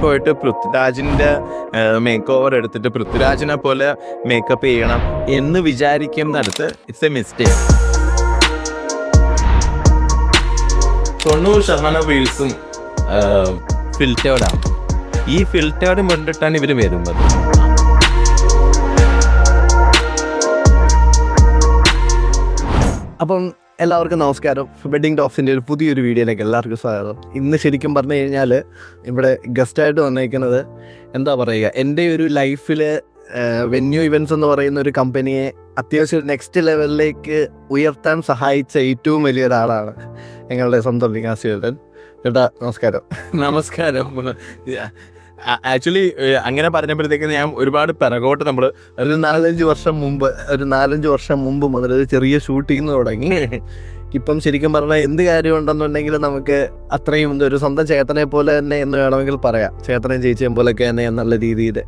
പോയിട്ട് പൃഥ്വിരാജിൻ്റെ make over എടുത്തിട്ട് പൃഥ്വിരാജിനെ പോലെ മേക്കപ്പ് ചെയ്യണം എന്ന് വിചാരിക്കുന്നിടത്ത് ഇറ്റ്സ് എ മിസ്റ്റേക്ക്. 90% വീൽസും ഫിൽറ്റേർഡാണ്. ഈ ഫിൽറ്റേർഡ് കൊണ്ടിട്ടാണ് ഇവർ വരുന്നത്. അപ്പം എല്ലാവർക്കും നമസ്കാരം. വെഡ്ഡിങ് ടോക്സിൻ്റെ ഒരു പുതിയൊരു വീഡിയോയിലേക്ക് എല്ലാവർക്കും സ്വാഗതം. ഇന്ന് ശരിക്കും പറഞ്ഞു കഴിഞ്ഞാൽ ഇവിടെ ഗസ്റ്റായിട്ട് വന്നിരിക്കുന്നത് എന്താ പറയുക, എൻ്റെ ഒരു ലൈഫിൽ വെന്യൂ ഇവൻറ്റ്സ് എന്ന് പറയുന്ന ഒരു കമ്പനിയെ അത്യാവശ്യം നെക്സ്റ്റ് ലെവലിലേക്ക് ഉയർത്താൻ സഹായിച്ച ഏറ്റവും വലിയൊരാളാണ് ഞങ്ങളുടെ സ്വന്തം വികാസ് ചേട്ടൻ. ചേട്ടാ നമസ്കാരം. നമസ്കാരം. ആക്ച്വലി അങ്ങനെ പറഞ്ഞപ്പോഴത്തേക്ക് ഞാൻ ഒരുപാട് പിറകോട്ട് നമ്മൾ ഒരു 4-5 വർഷം മുമ്പ് മുതൽ ഒരു ചെറിയ ഷൂട്ടിങ് തുടങ്ങി. ഇപ്പം ശരിക്കും പറഞ്ഞാൽ എന്ത് കാര്യം ഉണ്ടെന്നുണ്ടെങ്കിൽ നമുക്ക് അത്രയും ഒരു സ്വന്തം ചേട്ടനെ പോലെ തന്നെ എന്ന് വേണമെങ്കിൽ പറയാം. ചേട്ടനെയും ചേച്ചിയും പോലെയൊക്കെ തന്നെ എന്നുള്ള രീതിയിൽ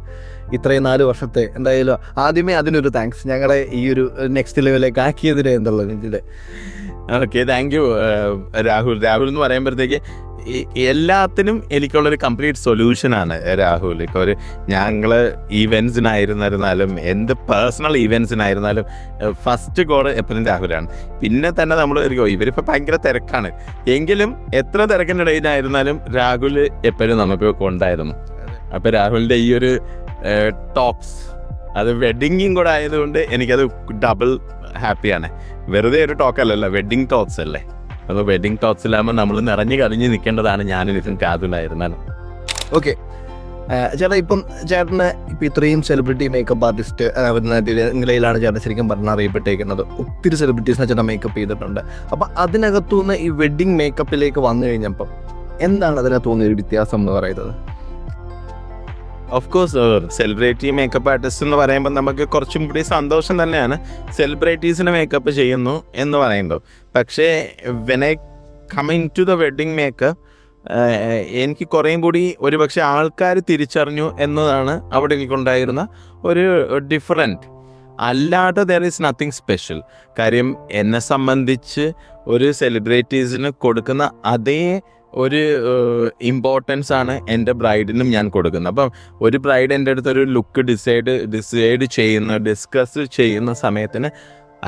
ഇത്രയും 4 വർഷത്തെ എന്തായാലും ആദ്യമേ അതിനൊരു താങ്ക്സ്, ഞങ്ങളെ ഈ ഒരു നെക്സ്റ്റ് ലെവലിലേക്ക് ആക്കിയതിന് എന്നുള്ള രീതിയിൽ. Okay, thank you Rahul. Rahul എന്ന് പറയുമ്പോഴത്തേക്ക് എല്ലാത്തിനും എനിക്കുള്ളൊരു കംപ്ലീറ്റ് സൊല്യൂഷനാണ് രാഹുൽ. ഇപ്പോൾ ഒരു ഞങ്ങൾ ഈവൻസിനായിരുന്നാലും എന്ത് പേഴ്സണൽ ഈവൻസിനായിരുന്നാലും ഫസ്റ്റ് കോഡ് എപ്പോഴും രാഹുലാണ്. പിന്നെ തന്നെ നമ്മൾ ഇവരിപ്പോൾ ഭയങ്കര തിരക്കാണ് എങ്കിലും എത്ര തിരക്കിൻ്റെ ഇടയിലായിരുന്നാലും രാഹുൽ എപ്പോഴും നമുക്ക് കൊണ്ടായിരുന്നു. അപ്പോൾ രാഹുലിൻ്റെ ഈ ഒരു ടോക്സ് അത് വെഡിങ്ങും കൂടെ ആയതുകൊണ്ട് എനിക്കത് ഡബിൾ ഹാപ്പിയാണ്. വെറുതെ ഒരു ടോക്കല്ലല്ലോ, വെഡിങ് ടോക്സ് അല്ലേ. അപ്പോൾ വെഡിങ് ടോക്സിലാകുമ്പോൾ നമ്മൾ നിറഞ്ഞു കറിഞ്ഞ് നിൽക്കേണ്ടതാണ് ഞാനും രാഹുലായിരുന്നാണ്. ഓക്കെ ചേട്ടാ, ഇപ്പം ചേട്ടന് ഇപ്പം ഇത്രയും സെലിബ്രിറ്റി മേക്കപ്പ് ആർട്ടിസ്റ്റ് നിലയിലാണ് ചേട്ടൻ ശരിക്കും പറഞ്ഞാൽ അറിയപ്പെട്ടേക്കുന്നത്. ഒത്തിരി സെലിബ്രിറ്റീസിനെ ചേട്ടൻ മേക്കപ്പ് ചെയ്തിട്ടുണ്ട്. അപ്പം അതിനകത്തുനിന്ന് ഈ വെഡ്ഡിങ് മേക്കപ്പിലേക്ക് വന്നു കഴിഞ്ഞപ്പം എന്താണ് അതിനെ തോന്നിയൊരു വ്യത്യാസം എന്ന് പറയുന്നത്? Of course celebrity makeup artist എന്ന് പറയുമ്പോൾ നമുക്ക് കുറച്ചും കൂടി സന്തോഷം തന്നെയാണ് സെലിബ്രിറ്റീസിനെ മേക്കപ്പ് ചെയ്യുന്നു എന്ന് പറയുമ്പോൾ. പക്ഷേ when I coming to the wedding makeup എനിക്ക് കുറേയും കൂടി ഒരുപക്ഷെ ആൾക്കാർ തിരിച്ചറിഞ്ഞു എന്നതാണ് അവിടെ എനിക്കുണ്ടായിരുന്ന ഒരു ഡിഫറൻറ്റ്. അല്ലാതെ ദർ ഈസ് നത്തിങ് സ്പെഷ്യൽ. കാര്യം എന്നെ സംബന്ധിച്ച് ഒരു സെലിബ്രിറ്റീസിന് കൊടുക്കുന്ന അതേ ഒരു ഇമ്പോർട്ടൻസ് ആണ് എൻ്റെ ബ്രൈഡിനും ഞാൻ കൊടുക്കുന്നത്. അപ്പം ഒരു ബ്രൈഡ് എൻ്റെ അടുത്തൊരു ലുക്ക് ഡിസ്കസ് ചെയ്യുന്ന സമയത്തിന്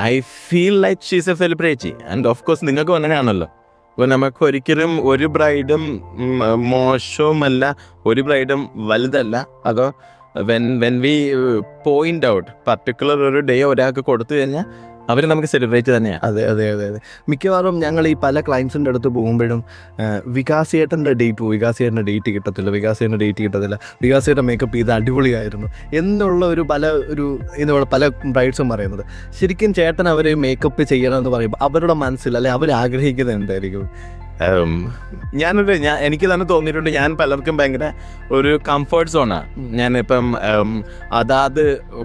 I feel like she's A celebrity. And of course നിങ്ങൾക്കും അങ്ങനെയാണല്ലോ. അപ്പോൾ നമുക്ക് ഒരിക്കലും ഒരു ബ്രൈഡും മോശവുമല്ല, ഒരു ബ്രൈഡും വലുതല്ല. അതോ when we point out particular ഒരു ഡേ ഒരാൾക്ക് കൊടുത്തു കഴിഞ്ഞാൽ അവർ നമുക്ക് സെലിബ്രേറ്റ് തന്നെയാണ്. അതെ അതെ അതെ അതെ മിക്കവാറും ഞങ്ങൾ ഈ പല ക്ലയൻസിൻ്റെ അടുത്ത് പോകുമ്പോഴും വികാസിയേട്ടൻ്റെ ഡേറ്റ് കിട്ടത്തില്ല, വികാസിയേട്ടൻ മേക്കപ്പ് ചെയ്ത് അടിപൊളിയായിരുന്നു എന്നുള്ള പല ബ്രൈഡ്സും പറയുന്നത്. ശരിക്കും ചേട്ടൻ അവർ മേക്കപ്പ് ചെയ്യണമെന്ന് പറയുമ്പോൾ അവരുടെ മനസ്സിൽ അല്ലെ അവർ ആഗ്രഹിക്കുന്നത് എന്തായിരിക്കും? എനിക്ക് തന്നെ തോന്നിയിട്ടുണ്ട്, ഞാൻ പലർക്കും ഭയങ്കര ഒരു കംഫർട്ട് സോണാണ്. ഞാനിപ്പം അതാത്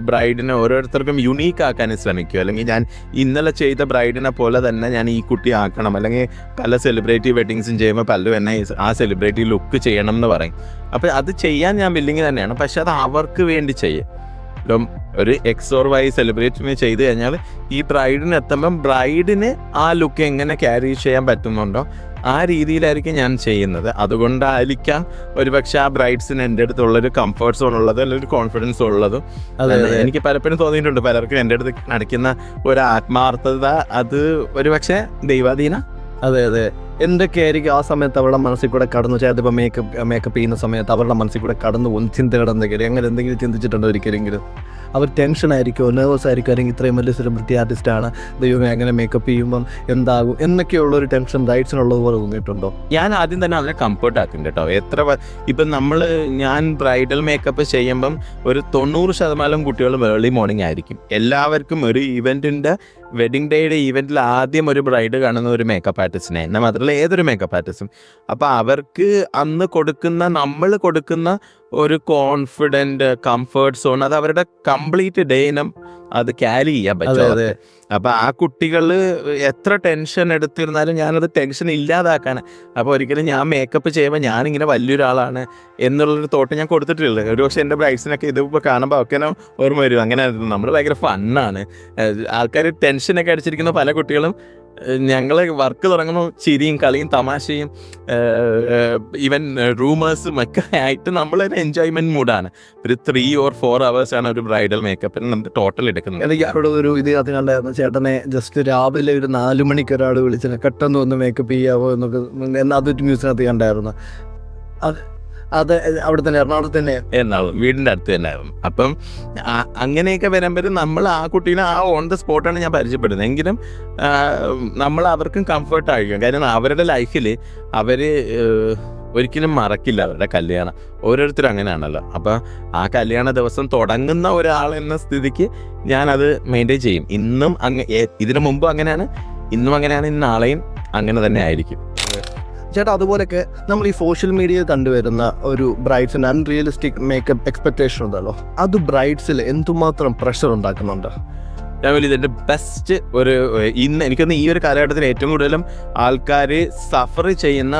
ബ്രൈഡിനെ ഓരോരുത്തർക്കും യുണീക്ക് ആക്കാൻ ശ്രമിക്കും. അല്ലെങ്കിൽ ഞാൻ ഇന്നലെ ചെയ്ത ബ്രൈഡിനെ പോലെ തന്നെ ഞാൻ ഈ കുട്ടി ആക്കണം. അല്ലെങ്കിൽ പല സെലിബ്രിറ്റി വെഡ്ഡിങ്സും ചെയ്യുമ്പോൾ പലരും എന്നെ ആ സെലിബ്രിറ്റി ലുക്ക് ചെയ്യണം എന്ന് പറയും. അപ്പോൾ അത് ചെയ്യാൻ ഞാൻ വില്ലിങ് തന്നെയാണ്. പക്ഷെ അത് അവർക്ക് വേണ്ടി ചെയ്യും. ഇപ്പം ഒരു എക്സ് ഓർ വൈ സെലിബ്രേറ്റിന് ചെയ്ത് കഴിഞ്ഞാൽ ഈ ബ്രൈഡിന് എത്തുമ്പം ബ്രൈഡിന് ആ ലുക്ക് എങ്ങനെ ക്യാരി ചെയ്യാൻ പറ്റുന്നുണ്ടോ ആ രീതിയിലായിരിക്കും ഞാൻ ചെയ്യുന്നത്. അതുകൊണ്ടായിരിക്കാം ഒരുപക്ഷെ ആ ബ്രൈഡ്സിന് എൻ്റെ അടുത്തുള്ളൊരു കംഫർട്ട് സോൺ ഉള്ളത്, അല്ലെങ്കിൽ ഒരു കോൺഫിഡൻസ് ഉള്ളതും. എനിക്ക് പലപ്പോഴും തോന്നിയിട്ടുണ്ട് പലർക്കും എൻ്റെ അടുത്ത് നടക്കുന്ന ഒരു ആത്മാർത്ഥത അത് ഒരുപക്ഷെ ദൈവാധീന. അതെ അതെ എന്തൊക്കെ ആയിരിക്കും ആ സമയത്ത് അവരുടെ മനസ്സിൽ കൂടെ കടന്നു? ചിലപ്പോൾ മേക്കപ്പ് ചെയ്യുന്ന സമയത്ത് അവരുടെ മനസ്സിൽ കൂടെ കടന്നു പോകും ചിന്തകൾ എന്തെങ്കിലും, അങ്ങനെ എന്തെങ്കിലും ചിന്തിച്ചിട്ടുണ്ടോ ഒരിക്കലെങ്കിലും? അവർ ടെൻഷൻ ആയിരിക്കുമോ, നെർവസ് ആയിരിക്കും, അല്ലെങ്കിൽ ഇത്രയും വലിയ സെലിബ്രിറ്റി ആർട്ടിസ്റ്റാണ്, ദൈവമേ അങ്ങനെ മേക്കപ്പ് ചെയ്യുമ്പം എന്താകും എന്നൊക്കെയുള്ളൊരു ടെൻഷൻ ബ്രൈഡ്സിനുള്ളത് പോലെ തോന്നിയിട്ടുണ്ടോ? ഞാൻ ആദ്യം തന്നെ അവരെ കംഫർട്ട് ആക്കുന്നുണ്ട് കേട്ടോ. ഇപ്പം ഞാൻ ബ്രൈഡൽ മേക്കപ്പ് ചെയ്യുമ്പം ഒരു 90% കുട്ടികളും ഏർലി മോർണിംഗ് ആയിരിക്കും. എല്ലാവർക്കും ഒരു ഈവൻറ്റിൻ്റെ വെഡിങ് ഡേയുടെ ഈവൻറ്റിൽ ആദ്യം ഒരു ബ്രൈഡ് കാണുന്ന ഒരു മേക്കപ്പ് ആർട്ടിസ്റ്റിനെ, എന്നാൽ മാത്രമല്ല ഏതൊരു മേക്കപ്പ് ആർട്ടിസ്റ്റും. അപ്പോൾ അവർക്ക് അന്ന് നമ്മൾ കൊടുക്കുന്ന ഒരു കോൺഫിഡൻറ്റ് കംഫർട്ട് സോൺ അത് അവരുടെ കംപ്ലീറ്റ് ഡേനും അത് ക്യാരി ചെയ്യാൻ പറ്റും. അപ്പോൾ ആ കുട്ടികൾ എത്ര ടെൻഷൻ എടുത്തിരുന്നാലും ഞാനത് ടെൻഷൻ ഇല്ലാതാക്കാൻ. അപ്പോൾ ഒരിക്കലും ഞാൻ മേക്കപ്പ് ചെയ്യുമ്പോൾ ഞാനിങ്ങനെ വലിയൊരാളാണ് എന്നുള്ളൊരു തോട്ട് ഞാൻ കൊടുത്തിട്ടില്ല. ഒരു പക്ഷേ എൻ്റെ ബ്രൈഡ്സിനൊക്കെ ഇതിപ്പോൾ കാണുമ്പോൾ ഒക്കെ ഓർമ്മ വരും. അങ്ങനെ നമ്മൾ ഭയങ്കര ഫണ്ണാണ്. ആൾക്കാർ ടെൻഷനൊക്കെ അടിച്ചിരിക്കുന്ന പല കുട്ടികളും ഞങ്ങൾ വർക്ക് തുടങ്ങുമ്പോൾ ചിരിയും കളിയും തമാശയും ഈവൻ റൂമേഴ്സും ഒക്കെ ആയിട്ട് നമ്മളൊരു എൻജോയ്മെൻറ്റ് മൂഡാണ്. ഒരു 3 or 4 hours ആണ് ഒരു ബ്രൈഡൽ മേക്കപ്പിന് നമുക്ക് ടോട്ടൽ എടുക്കുന്നത്. എനിക്ക് അവിടെ ഒരു ഇത് അത് കണ്ടായിരുന്നു, ചേട്ടനെ ജസ്റ്റ് രാവിലെ ഒരു 4 മണിക്ക് ഒരാൾ വിളിച്ചിട്ട് പെട്ടെന്ന് ഒന്ന് മേക്കപ്പ് ചെയ്യാവോ എന്നൊക്കെ, എന്നാൽ അതൊരു ന്യൂസിനകത്ത് കണ്ടായിരുന്നു. അത് അവിടെ തന്നെ എറണാകുളത്ത് തന്നെ എന്നാവും, വീടിൻ്റെ അടുത്ത് തന്നെ ആവും. അപ്പം അങ്ങനെയൊക്കെ വരുമ്പോൾ നമ്മൾ ആ കുട്ടീനെ ആ ഓൺ ദ സ്പോട്ടാണ് ഞാൻ പരിചയപ്പെടുന്നത്. എങ്കിലും നമ്മൾ അവർക്കും കംഫർട്ട് ആയിരിക്കും. കാരണം അവരുടെ ലൈഫിൽ അവർ ഒരിക്കലും മറക്കില്ല അവരുടെ കല്യാണം. ഓരോരുത്തരും അങ്ങനെയാണല്ലോ. അപ്പം ആ കല്യാണ ദിവസം തുടങ്ങുന്ന ഒരാൾ എന്ന സ്ഥിതിക്ക് ഞാനത് മെയിൻറ്റെയിൻ ചെയ്യും. ഇന്നും ഇതിനു മുമ്പും അങ്ങനെയാണ്, ഇന്നും അങ്ങനെയാണ്, ഇന്ന് നാളെയും അങ്ങനെ തന്നെ ആയിരിക്കും. ചേട്ടാ, അതുപോലെയൊക്കെ നമ്മൾ ഈ സോഷ്യൽ മീഡിയയിൽ കണ്ടുവരുന്ന ഒരു ബ്രൈഡ്സിൻ്റെ അൺറിയലിസ്റ്റിക് മേക്കപ്പ് എക്സ്പെക്ടേഷൻ ഉണ്ടല്ലോ, അത് ബ്രൈഡ്സിൽ എന്തുമാത്രം പ്രഷർ ഉണ്ടാക്കുന്നുണ്ട്? രാവിലെ ഇതിൻ്റെ ബെസ്റ്റ് ഇന്ന് എനിക്കൊന്ന് ഈ ഒരു കാലഘട്ടത്തിൽ ഏറ്റവും കൂടുതലും ആൾക്കാർ സഫർ ചെയ്യുന്ന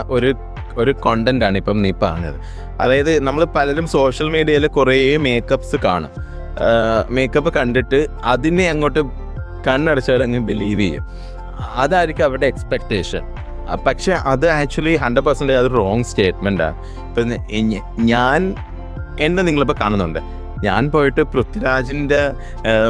ഒരു കോണ്ടൻ്റാണ് ഇപ്പം നീ പറഞ്ഞത്. അതായത് നമ്മൾ പലരും സോഷ്യൽ മീഡിയയിൽ കുറേ മേക്കപ്സ് കാണും. മേക്കപ്പ് കണ്ടിട്ട് അതിനെ അങ്ങോട്ട് കണ്ണടച്ചവരങ്ങ് ബിലീവ് ചെയ്യും. അതായിരിക്കും അവരുടെ എക്സ്പെക്റ്റേഷൻ. പക്ഷെ അത് ആക്ച്വലി 100% അത് റോങ് സ്റ്റേറ്റ്മെൻറ്റാണ്. ഇപ്പം എന്നെ നിങ്ങളിപ്പോൾ കാണുന്നുണ്ട്, ഞാൻ പോയിട്ട് പൃഥ്വിരാജിൻ്റെ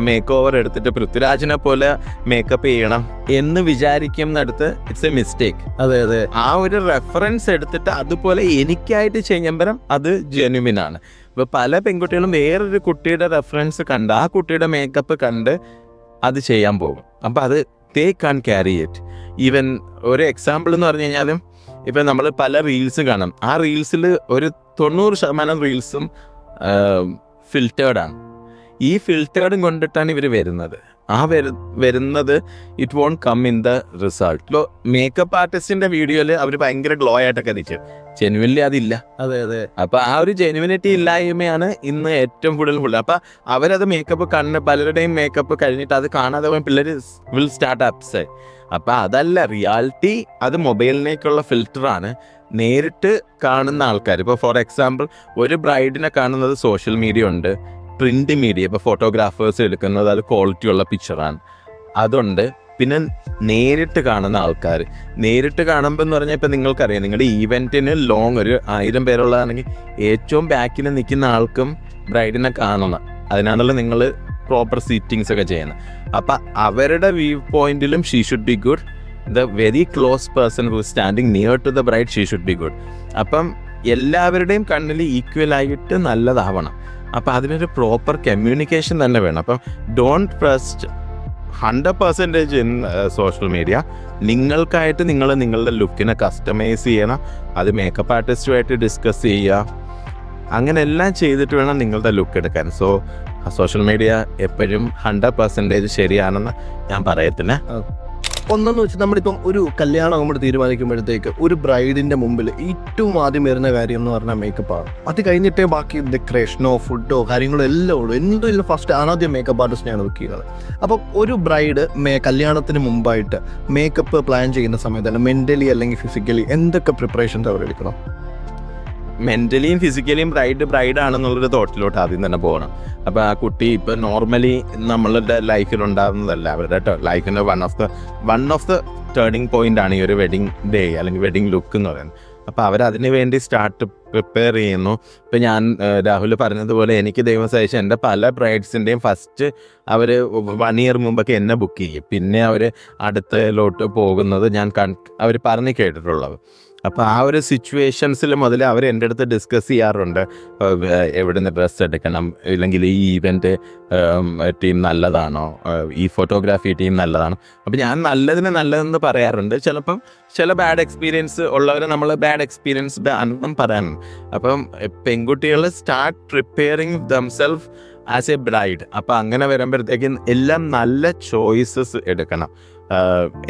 മേക്ക് ഓവർ എടുത്തിട്ട് പൃഥ്വിരാജിനെ പോലെ മേക്കപ്പ് ചെയ്യണം എന്ന് വിചാരിക്കുന്നിടത്ത് ഇറ്റ്സ് എ മിസ്റ്റേക്ക്. അതെ അതെ, ആ ഒരു റെഫറൻസ് എടുത്തിട്ട് അതുപോലെ എനിക്കായിട്ട് ചെയ്യുമ്പം അത് ജെന്യുവിനാണ്. ഇപ്പോൾ പല പെൺകുട്ടികളും വേറൊരു കുട്ടിയുടെ റെഫറൻസ് കണ്ട് ആ കുട്ടിയുടെ മേക്കപ്പ് കണ്ട് അത് ചെയ്യാൻ പോകും. അപ്പം അത് they can't carry it. Even ഒരു എക്സാമ്പിൾ എന്ന് പറഞ്ഞു കഴിഞ്ഞാലും ഇപ്പം നമ്മൾ പല റീൽസ് കാണും. ആ റീൽസിൽ ഒരു 90% റീൽസും ഫിൽറ്റേർഡാണ്. ഈ ഫിൽറ്റേർഡും കൊണ്ടിട്ടാണ് ഇവർ വരുന്നത്. വരുന്നത് it won't come in the result. ഇപ്പോൾ മേക്കപ്പ് ആർട്ടിസ്റ്റിൻ്റെ വീഡിയോയിൽ അവർ ഭയങ്കര ഗ്ലോ ആയിട്ടൊക്കെ നിൽക്കും. ജെനുവിൻലി അതില്ല. അതെ അതെ. അപ്പം ആ ഒരു ജെനുവിനിറ്റി ഇല്ലായ്മയാണ് ഇന്ന് ഏറ്റവും കൂടുതൽ. അപ്പം അവരത് മേക്കപ്പ് പലരുടെയും മേക്കപ്പ് കഴിഞ്ഞിട്ട് അത് കാണാതെ പോയി പിള്ളേർ വിൽ സ്റ്റാർട്ട് അപ്സ്. അപ്പം അതല്ല റിയാലിറ്റി. അത് മൊബൈലിലേക്കുള്ള ഫിൽറ്ററാണ്. നേരിട്ട് കാണുന്ന ആൾക്കാർ, ഇപ്പോൾ ഫോർ എക്സാമ്പിൾ ഒരു ബ്രൈഡിനെ കാണുന്നത് സോഷ്യൽ മീഡിയ ഉണ്ട്, പ്രിൻ്റ് മീഡിയ, ഇപ്പോൾ ഫോട്ടോഗ്രാഫേഴ്സ് എടുക്കുന്നത് അത് ക്വാളിറ്റിയുള്ള പിക്ചറാണ്, അതുണ്ട്. പിന്നെ നേരിട്ട് കാണുന്ന ആൾക്കാർ, നേരിട്ട് കാണുമ്പോൾ എന്ന് പറഞ്ഞാൽ ഇപ്പം നിങ്ങൾക്കറിയാം, നിങ്ങളുടെ ഈവെൻറ്റിന് ലോങ് ഒരു 1000 പേരുള്ളതാണെങ്കിൽ ഏറ്റവും ബാക്കിൽ നിൽക്കുന്ന ആൾക്കും ബ്രൈഡിനെ കാണണം. അതിനാണല്ലോ നിങ്ങൾ പ്രോപ്പർ സീറ്റിങ്സ് ഒക്കെ ചെയ്യുന്നത്. അപ്പം അവരുടെ വ്യൂ പോയിന്റിലും she should be good. The very close person who standing near to the bride, she should be good. അപ്പം എല്ലാവരുടെയും കണ്ണിൽ ഈക്വലായിട്ട് നല്ലതാവണം. അപ്പം അതിനൊരു പ്രോപ്പർ കമ്മ്യൂണിക്കേഷൻ തന്നെ വേണം. അപ്പം don't trust 100% in social media. നിങ്ങൾക്കായിട്ട് നിങ്ങളുടെ ലുക്കിനെ കസ്റ്റമൈസ് ചെയ്യണം. അത് മേക്കപ്പ് ആർട്ടിസ്റ്റുമായിട്ട് ഡിസ്കസ് ചെയ്യുക. അങ്ങനെ എല്ലാം ചെയ്തിട്ട് വേണം നിങ്ങളുടെ ലുക്ക് എടുക്കാൻ. സോ സോഷ്യൽ മീഡിയ എപ്പോഴും 100% ശരിയാണെന്ന് ഞാൻ പറയത്തില്ല. ഒന്നെന്ന് വെച്ചാൽ നമ്മളിപ്പം ഒരു കല്യാണം നമ്മൾ തീരുമാനിക്കുമ്പോഴത്തേക്ക് ഒരു ബ്രൈഡിൻ്റെ മുമ്പിൽ ഏറ്റവും ആദ്യം വരുന്ന കാര്യം എന്ന് പറഞ്ഞാൽ മേക്കപ്പാണ്. അത് കഴിഞ്ഞിട്ടേ ബാക്കി ഡെക്കറേഷനോ ഫുഡോ കാര്യങ്ങളോ എല്ലാം ഉള്ളൂ. എന്തും ഫസ്റ്റ് ആദ്യം മേക്കപ്പ് ആർട്ടിസ്റ്റിനെയാണ് ബുക്ക് ചെയ്യുന്നത്. അപ്പം ഒരു ബ്രൈഡ് കല്യാണത്തിന് മുമ്പായിട്ട് മേക്കപ്പ് പ്ലാൻ ചെയ്യുന്ന സമയത്ത് തന്നെ മെൻ്റലി അല്ലെങ്കിൽ ഫിസിക്കലി എന്തൊക്കെ പ്രിപ്പറേഷൻസ് അവർ എടുക്കണം? മെൻ്റലിയും ഫിസിക്കലിയും ബ്രൈഡ് ആണെന്നുള്ളൊരു തോട്ടിലോട്ട് ആദ്യം തന്നെ പോകണം. അപ്പോൾ ആ കുട്ടി ഇപ്പോൾ നോർമലി നമ്മളുടെ ലൈഫിലുണ്ടാകുന്നതല്ല, അവരുടെ ലൈഫിൻ്റെ one of the turning point ആണ് ഈ ഒരു വെഡിങ് ഡേ അല്ലെങ്കിൽ വെഡിങ് ലുക്ക് എന്ന് പറയുന്നത്. അപ്പോൾ അവരതിന് വേണ്ടി പ്രിപ്പയർ ചെയ്യുന്നു. ഇപ്പം ഞാൻ രാഹുൽ പറഞ്ഞതുപോലെ എനിക്ക് ദൈവം സഹായിച്ച എൻ്റെ പല ബ്രൈഡ്സിൻ്റെയും ഫസ്റ്റ് അവർ 1 year മുമ്പൊക്കെ എന്നെ ബുക്ക് ചെയ്യും. പിന്നെ അവർ അടുത്തലോട്ട് പോകുന്നത് ഞാൻ അവർ പറഞ്ഞു കേട്ടിട്ടുള്ളത്. അപ്പോൾ ആ ഒരു സിറ്റുവേഷൻസിൽ മുതൽ അവർ എൻ്റെ അടുത്ത് ഡിസ്കസ് ചെയ്യാറുണ്ട്. എവിടെ നിന്ന് ഡ്രസ്സ് എടുക്കണം, ഇല്ലെങ്കിൽ ഈ ഈവൻറ്റ് ടീം നല്ലതാണോ, ഈ ഫോട്ടോഗ്രാഫി ടീം നല്ലതാണോ. അപ്പോൾ ഞാൻ നല്ലതെന്ന് പറയാറുണ്ട്. ചിലപ്പം ചില ബാഡ് എക്സ്പീരിയൻസ് ഉള്ളവരെ നമ്മൾ ബാഡ് എക്സ്പീരിയൻസ്ഡ് ആണെന്നും പറയാനുണ്ട്. അപ്പം പെൺകുട്ടികൾ start preparing themself as A bride. അപ്പോൾ അങ്ങനെ വരുമ്പോഴത്തേക്കും എല്ലാം നല്ല ചോയ്സസ് എടുക്കണം.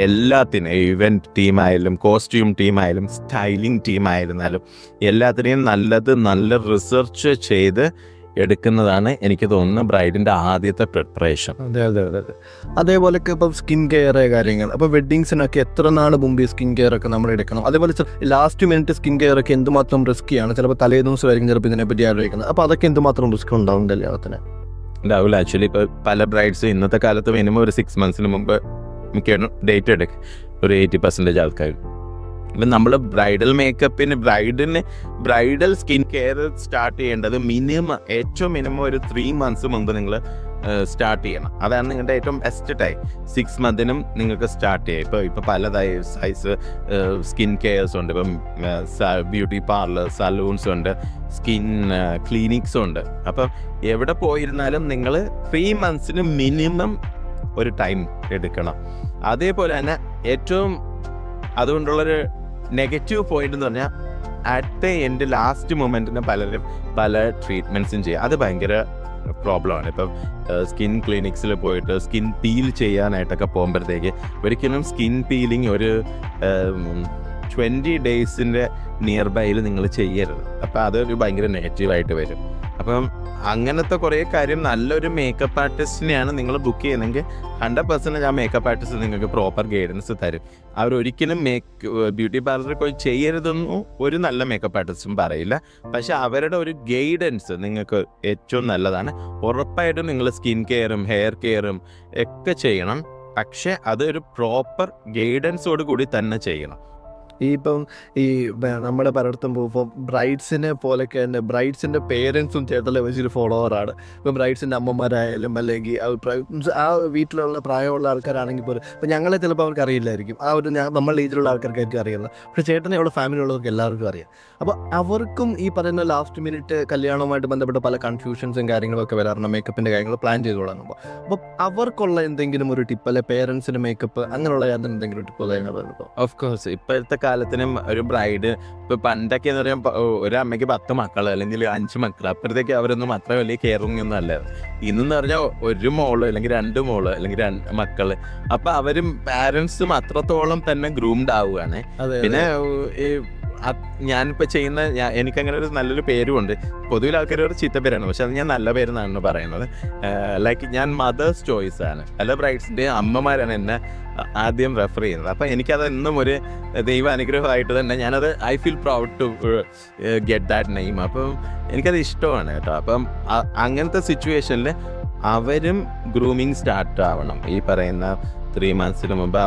എല്ലാത്തിനും ഇവൻറ്റ് ടീമായാലും കോസ്റ്റ്യൂം ടീമായാലും സ്റ്റൈലിംഗ് ടീമായിരുന്നാലും എല്ലാത്തിനെയും നല്ല റിസർച്ച് ചെയ്ത് എടുക്കുന്നതാണ് എനിക്ക് തോന്നുന്നു ബ്രൈഡിൻ്റെ ആദ്യത്തെ പ്രിപ്പറേഷൻ. അതെ. അതേപോലെയൊക്കെ ഇപ്പം സ്കിൻ കെയർ കാര്യങ്ങൾ, അപ്പോൾ വെഡ്ഡിങ്സിനൊക്കെ എത്ര നാൾ മുമ്പ് സ്കിൻ കെയർ ഒക്കെ നമ്മൾ എടുക്കണം. അതേപോലെ ലാസ്റ്റ് മിനിറ്റ് സ്കിൻ കെയർ ഒക്കെ എന്തുമാത്രം റിസ്ക്കിയാണ്. ചിലപ്പോൾ തലേദിവസമായിരിക്കും ചിലപ്പോൾ ഇതിനെപ്പറ്റി ആലോചിക്കുന്നത്. അപ്പോൾ അതൊക്കെ എന്തുമാത്രം റിസ്ക് ഉണ്ടാവും കല്യാണത്തിന്? ഉണ്ടാവില്ല. ആക്ച്വലി ഇപ്പോൾ പല ബ്രൈഡ്സ് ഇന്നത്തെ കാലത്ത് മിനിമം ഒരു 6 months മുമ്പ് ഡേറ്റ് എടുക്കും. ഒരു 80% ആൾക്കാർ. ഇപ്പം നമ്മൾ ബ്രൈഡൽ മേക്കപ്പിന് ബ്രൈഡൽ സ്കിൻ കെയർ സ്റ്റാർട്ട് ചെയ്യേണ്ടത് ഏറ്റവും മിനിമം ഒരു 3 months മുമ്പ് നിങ്ങൾ സ്റ്റാർട്ട് ചെയ്യണം. അതാണ് നിങ്ങളുടെ ഏറ്റവും ബെസ്റ്റ് ടൈം. 6 months നിങ്ങൾക്ക് സ്റ്റാർട്ട് ചെയ്യാം. ഇപ്പോൾ പല സൈസ് സ്കിൻ കെയർസ് ഉണ്ട്. ഇപ്പം ബ്യൂട്ടി പാർലർ, സലൂൺസ് ഉണ്ട്, സ്കിൻ ക്ലിനിക്സും ഉണ്ട്. അപ്പം എവിടെ പോയിരുന്നാലും നിങ്ങൾ 3 months മിനിമം ഒരു ടൈം എടുക്കണം. അതേപോലെ തന്നെ ഏറ്റവും അതുകൊണ്ടുള്ളൊരു നെഗറ്റീവ് പോയിന്റ് എന്ന് പറഞ്ഞാൽ അറ്റ് എൻഡ് ലാസ്റ്റ് മൊമെൻറ്റിന് പലരും പല ട്രീറ്റ്മെൻറ്റ്സും ചെയ്യും. അത് ഭയങ്കര പ്രോബ്ലമാണ്. ഇപ്പം സ്കിൻ ക്ലിനിക്സിൽ പോയിട്ട് സ്കിൻ പീൽ ചെയ്യാനായിട്ടൊക്കെ പോകുമ്പോഴത്തേക്ക് ഒരിക്കലും സ്കിൻ പീലിംഗ് ഒരു 20 days നിയർ ബൈയിൽ നിങ്ങൾ ചെയ്യരുത്. അപ്പം അതൊരു ഭയങ്കര നെഗറ്റീവായിട്ട് വരും. അപ്പം അങ്ങനത്തെ കുറേ കാര്യം നല്ലൊരു മേക്കപ്പ് ആർട്ടിസ്റ്റിനെയാണ് നിങ്ങൾ ബുക്ക് ചെയ്യുന്നതെങ്കിൽ 100% ആ മേക്കപ്പ് ആർട്ടിസ്റ്റ് നിങ്ങൾക്ക് പ്രോപ്പർ ഗൈഡൻസ് തരും. അവരൊരിക്കലും ബ്യൂട്ടി പാർലറിൽ പോയി ചെയ്യരുതെന്നും ഒരു നല്ല മേക്കപ്പ് ആർട്ടിസ്റ്റും പറയില്ല. പക്ഷെ അവരുടെ ഒരു ഗൈഡൻസ് നിങ്ങൾക്ക് ഏറ്റവും നല്ലതാണ്. ഉറപ്പായിട്ടും നിങ്ങൾ സ്കിൻ കെയറും ഹെയർ കെയറും ഒക്കെ ചെയ്യണം. പക്ഷെ അതൊരു പ്രോപ്പർ ഗൈഡൻസോട് കൂടി തന്നെ ചെയ്യണം. ഇപ്പം നമ്മുടെ പലയിടത്തും പോകുമ്പോൾ ബ്രൈഡ്സിനെ പോലൊക്കെ തന്നെ ബ്രൈഡ്സിൻ്റെ പേരൻസും ചേട്ടലെ വെച്ചൊരു ഫോളോവറാണ്. ഇപ്പം ബ്രൈഡ്സിൻ്റെ അമ്മമാരായാലും അല്ലെങ്കിൽ ആ വീട്ടിലുള്ള പ്രായമുള്ള ആൾക്കാരാണെങ്കിൽ പോലും ഇപ്പം ഞങ്ങളെ ചിലപ്പോൾ അവർക്ക് അറിയില്ലായിരിക്കും. നമ്മളുടെ ഏജിലുള്ള ആൾക്കാർക്കായിരിക്കും അറിയുന്നത്. പക്ഷേ ചേട്ടനെ ഉള്ള ഫാമിലി ഉള്ളവർക്ക് എല്ലാവർക്കും അറിയാം. അപ്പോൾ അവർക്കും ഈ പറയുന്ന ലാസ്റ്റ് മിനിറ്റ് കല്യാണവുമായിട്ട് ബന്ധപ്പെട്ട പല കൺഫ്യൂഷൻസും കാര്യങ്ങളൊക്കെ വരാറുണ്ട്. മേക്കപ്പിൻ്റെ കാര്യങ്ങൾ പ്ലാൻ ചെയ്ത് തുടങ്ങുമ്പോൾ അപ്പോൾ അവർക്കുള്ള എന്തെങ്കിലും ഒരു ടിപ്പ്, അല്ലെ പേരൻസിൻ്റെ മേക്കപ്പ് അങ്ങനെയുള്ള എന്തെങ്കിലും ടിപ്പ് കാര്യങ്ങളുണ്ടോ? ഓഫ് കോഴ്സ് ഇപ്പോഴത്തെ കാലത്തിനും ഒരു ബ്രൈഡ് ഇപ്പോൾ പണ്ടൊക്കെ എന്ന് പറയുമ്പോൾ ഒരു അമ്മയ്ക്ക് 10 മക്കൾ അല്ലെങ്കിൽ 5 മക്കൾ, അപ്പോഴത്തേക്ക് അവരൊന്നും അത്ര വലിയ കെയറിങ് ഒന്നും അല്ല. ഇന്നെന്ന് പറഞ്ഞാൽ ഒരു മോള് അല്ലെങ്കിൽ 2 മോള് അല്ലെങ്കിൽ 2 മക്കൾ. അപ്പം അവരും പാരൻസും അത്രത്തോളം തന്നെ ഗ്രൂംഡ് ആവുകയാണ്. പിന്നെ ഞാനിപ്പോൾ ചെയ്യുന്ന എനിക്കങ്ങനെ ഒരു നല്ലൊരു പേരുമുണ്ട്. പൊതുവിൽ ആൾക്കാരൊരു ചീത്ത പേരാണ്, പക്ഷെ അത് ഞാൻ നല്ല പേരെന്നാണ് പറയുന്നത്. ലൈക്ക് ഞാൻ മദേഴ്സ് ചോയ്സ് ആണ്. പല ബ്രൈഡ്സിൻ്റെ അമ്മമാരാണ് എന്നെ ആദ്യം റെഫർ ചെയ്യുന്നത്. അപ്പം എനിക്കത് എന്നും ഒരു ദൈവ അനുഗ്രഹമായിട്ട് തന്നെ ഞാനത് I feel proud to get that name. അപ്പം എനിക്കത് ഇഷ്ടമാണ് കേട്ടോ. അപ്പം അങ്ങനത്തെ സിറ്റുവേഷനിൽ അവരും ഗ്രൂമിങ് സ്റ്റാർട്ട് ആവണം. ഈ പറയുന്ന 3 months മുമ്പ്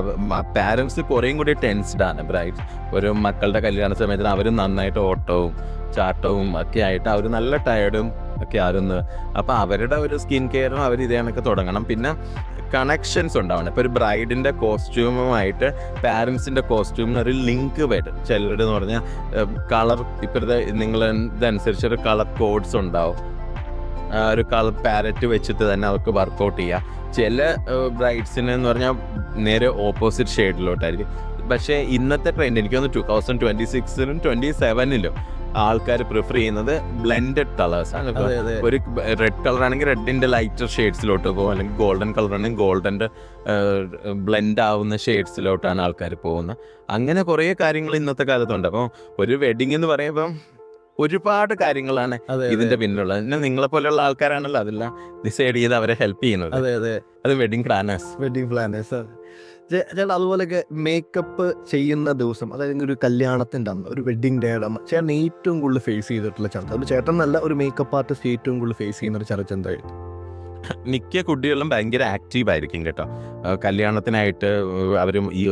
പാരൻസ് കുറേയും കൂടി ടെൻസ്ഡാണ്. ബ്രൈഡ് ഒരു മക്കളുടെ കല്യാണ സമയത്തിന് അവർ നന്നായിട്ട് ഓട്ടവും ചാട്ടവും ഒക്കെ ആയിട്ട് അവർ നല്ല ടയർഡും ഒക്കെ ആയിരുന്നു. അപ്പോൾ അവരുടെ ഒരു സ്കിൻ കെയറും അവർ ഇതേ കണക്ക് തുടങ്ങണം. പിന്നെ കണക്ഷൻസ് ഉണ്ടാവണം. ഇപ്പോൾ ഒരു ബ്രൈഡിൻ്റെ കോസ്റ്റ്യൂമുമായിട്ട് പാരൻസിൻ്റെ കോസ്റ്റ്യൂമിന് ഒരു ലിങ്ക് വരും. ചിലരുടെ എന്ന് പറഞ്ഞാൽ കളർ ഇപ്പോഴത്തെ ഇതനുസരിച്ച് ഒരു കളർ കോഡ്സ് ഉണ്ടാവും. ഒരു കളർ പാരറ്റ് വെച്ചിട്ട് തന്നെ അവർക്ക് വർക്കൗട്ട് ചെയ്യാം. ചില ബ്രൈഡ്സിന് എന്ന് പറഞ്ഞാൽ നേരെ ഓപ്പോസിറ്റ് ഷെയ്ഡിലോട്ടായിരിക്കും. പക്ഷേ ഇന്നത്തെ ട്രെൻഡ് എനിക്ക് തോന്നുന്നു 2026-ലും 2027-ലും ആൾക്കാർ പ്രിഫർ ചെയ്യുന്നത് ബ്ലെൻഡഡ് കളേഴ്സാണ്. ഒരു റെഡ് കളർ ആണെങ്കിൽ റെഡിൻ്റെ ലൈറ്റർ ഷെയ്ഡ്സിലോട്ട് പോകും, അല്ലെങ്കിൽ ഗോൾഡൻ കളർ ആണെങ്കിൽ ഗോൾഡൻ്റെ ബ്ലെൻഡ് ആവുന്ന ഷെയ്ഡ്സിലോട്ടാണ് ആൾക്കാർ പോകുന്നത്. അങ്ങനെ കുറേ കാര്യങ്ങൾ ഇന്നത്തെ കാലത്തുണ്ട്. അപ്പോൾ ഒരു വെഡിങ് എന്ന് പറയുമ്പം ഒരുപാട് കാര്യങ്ങളാണ് ഇതിന്റെ പിന്നിലുള്ളത്. പിന്നെ നിങ്ങളെ പോലെയുള്ള ആൾക്കാരാണല്ലോ അതെല്ലാം ഡിസൈഡ് ചെയ്ത് അവരെ ഹെൽപ്പ് ചെയ്യുന്നത്. അത് വെഡിങ് പ്ലാനേഴ്സ്. ചേട്ടാ അതുപോലെയൊക്കെ മേക്കപ്പ് ചെയ്യുന്ന ദിവസം, അതായത് ഒരു കല്യാണത്തിൻ്റെ അന്ന്, ഒരു വെഡിങ് ഡേ അന്ന് ചേട്ടൻ ഏറ്റവും കൂടുതൽ ഫേസ് ചെയ്തിട്ടുള്ള ചർച്ച, ഒരു ചേട്ടൻ നല്ല ഒരു മേക്കപ്പ് ആർട്ടിസ്റ്റ് ഏറ്റവും കൂടുതൽ ഫേസ് ചെയ്യുന്ന ഒരു ചർച്ച എന്തായിരുന്നു? മിക്ക കുട്ടികളും ഭയങ്കര ആക്റ്റീവ് ആയിരിക്കും കേട്ടോ. കല്യാണത്തിനായിട്ട് അവരും ഈ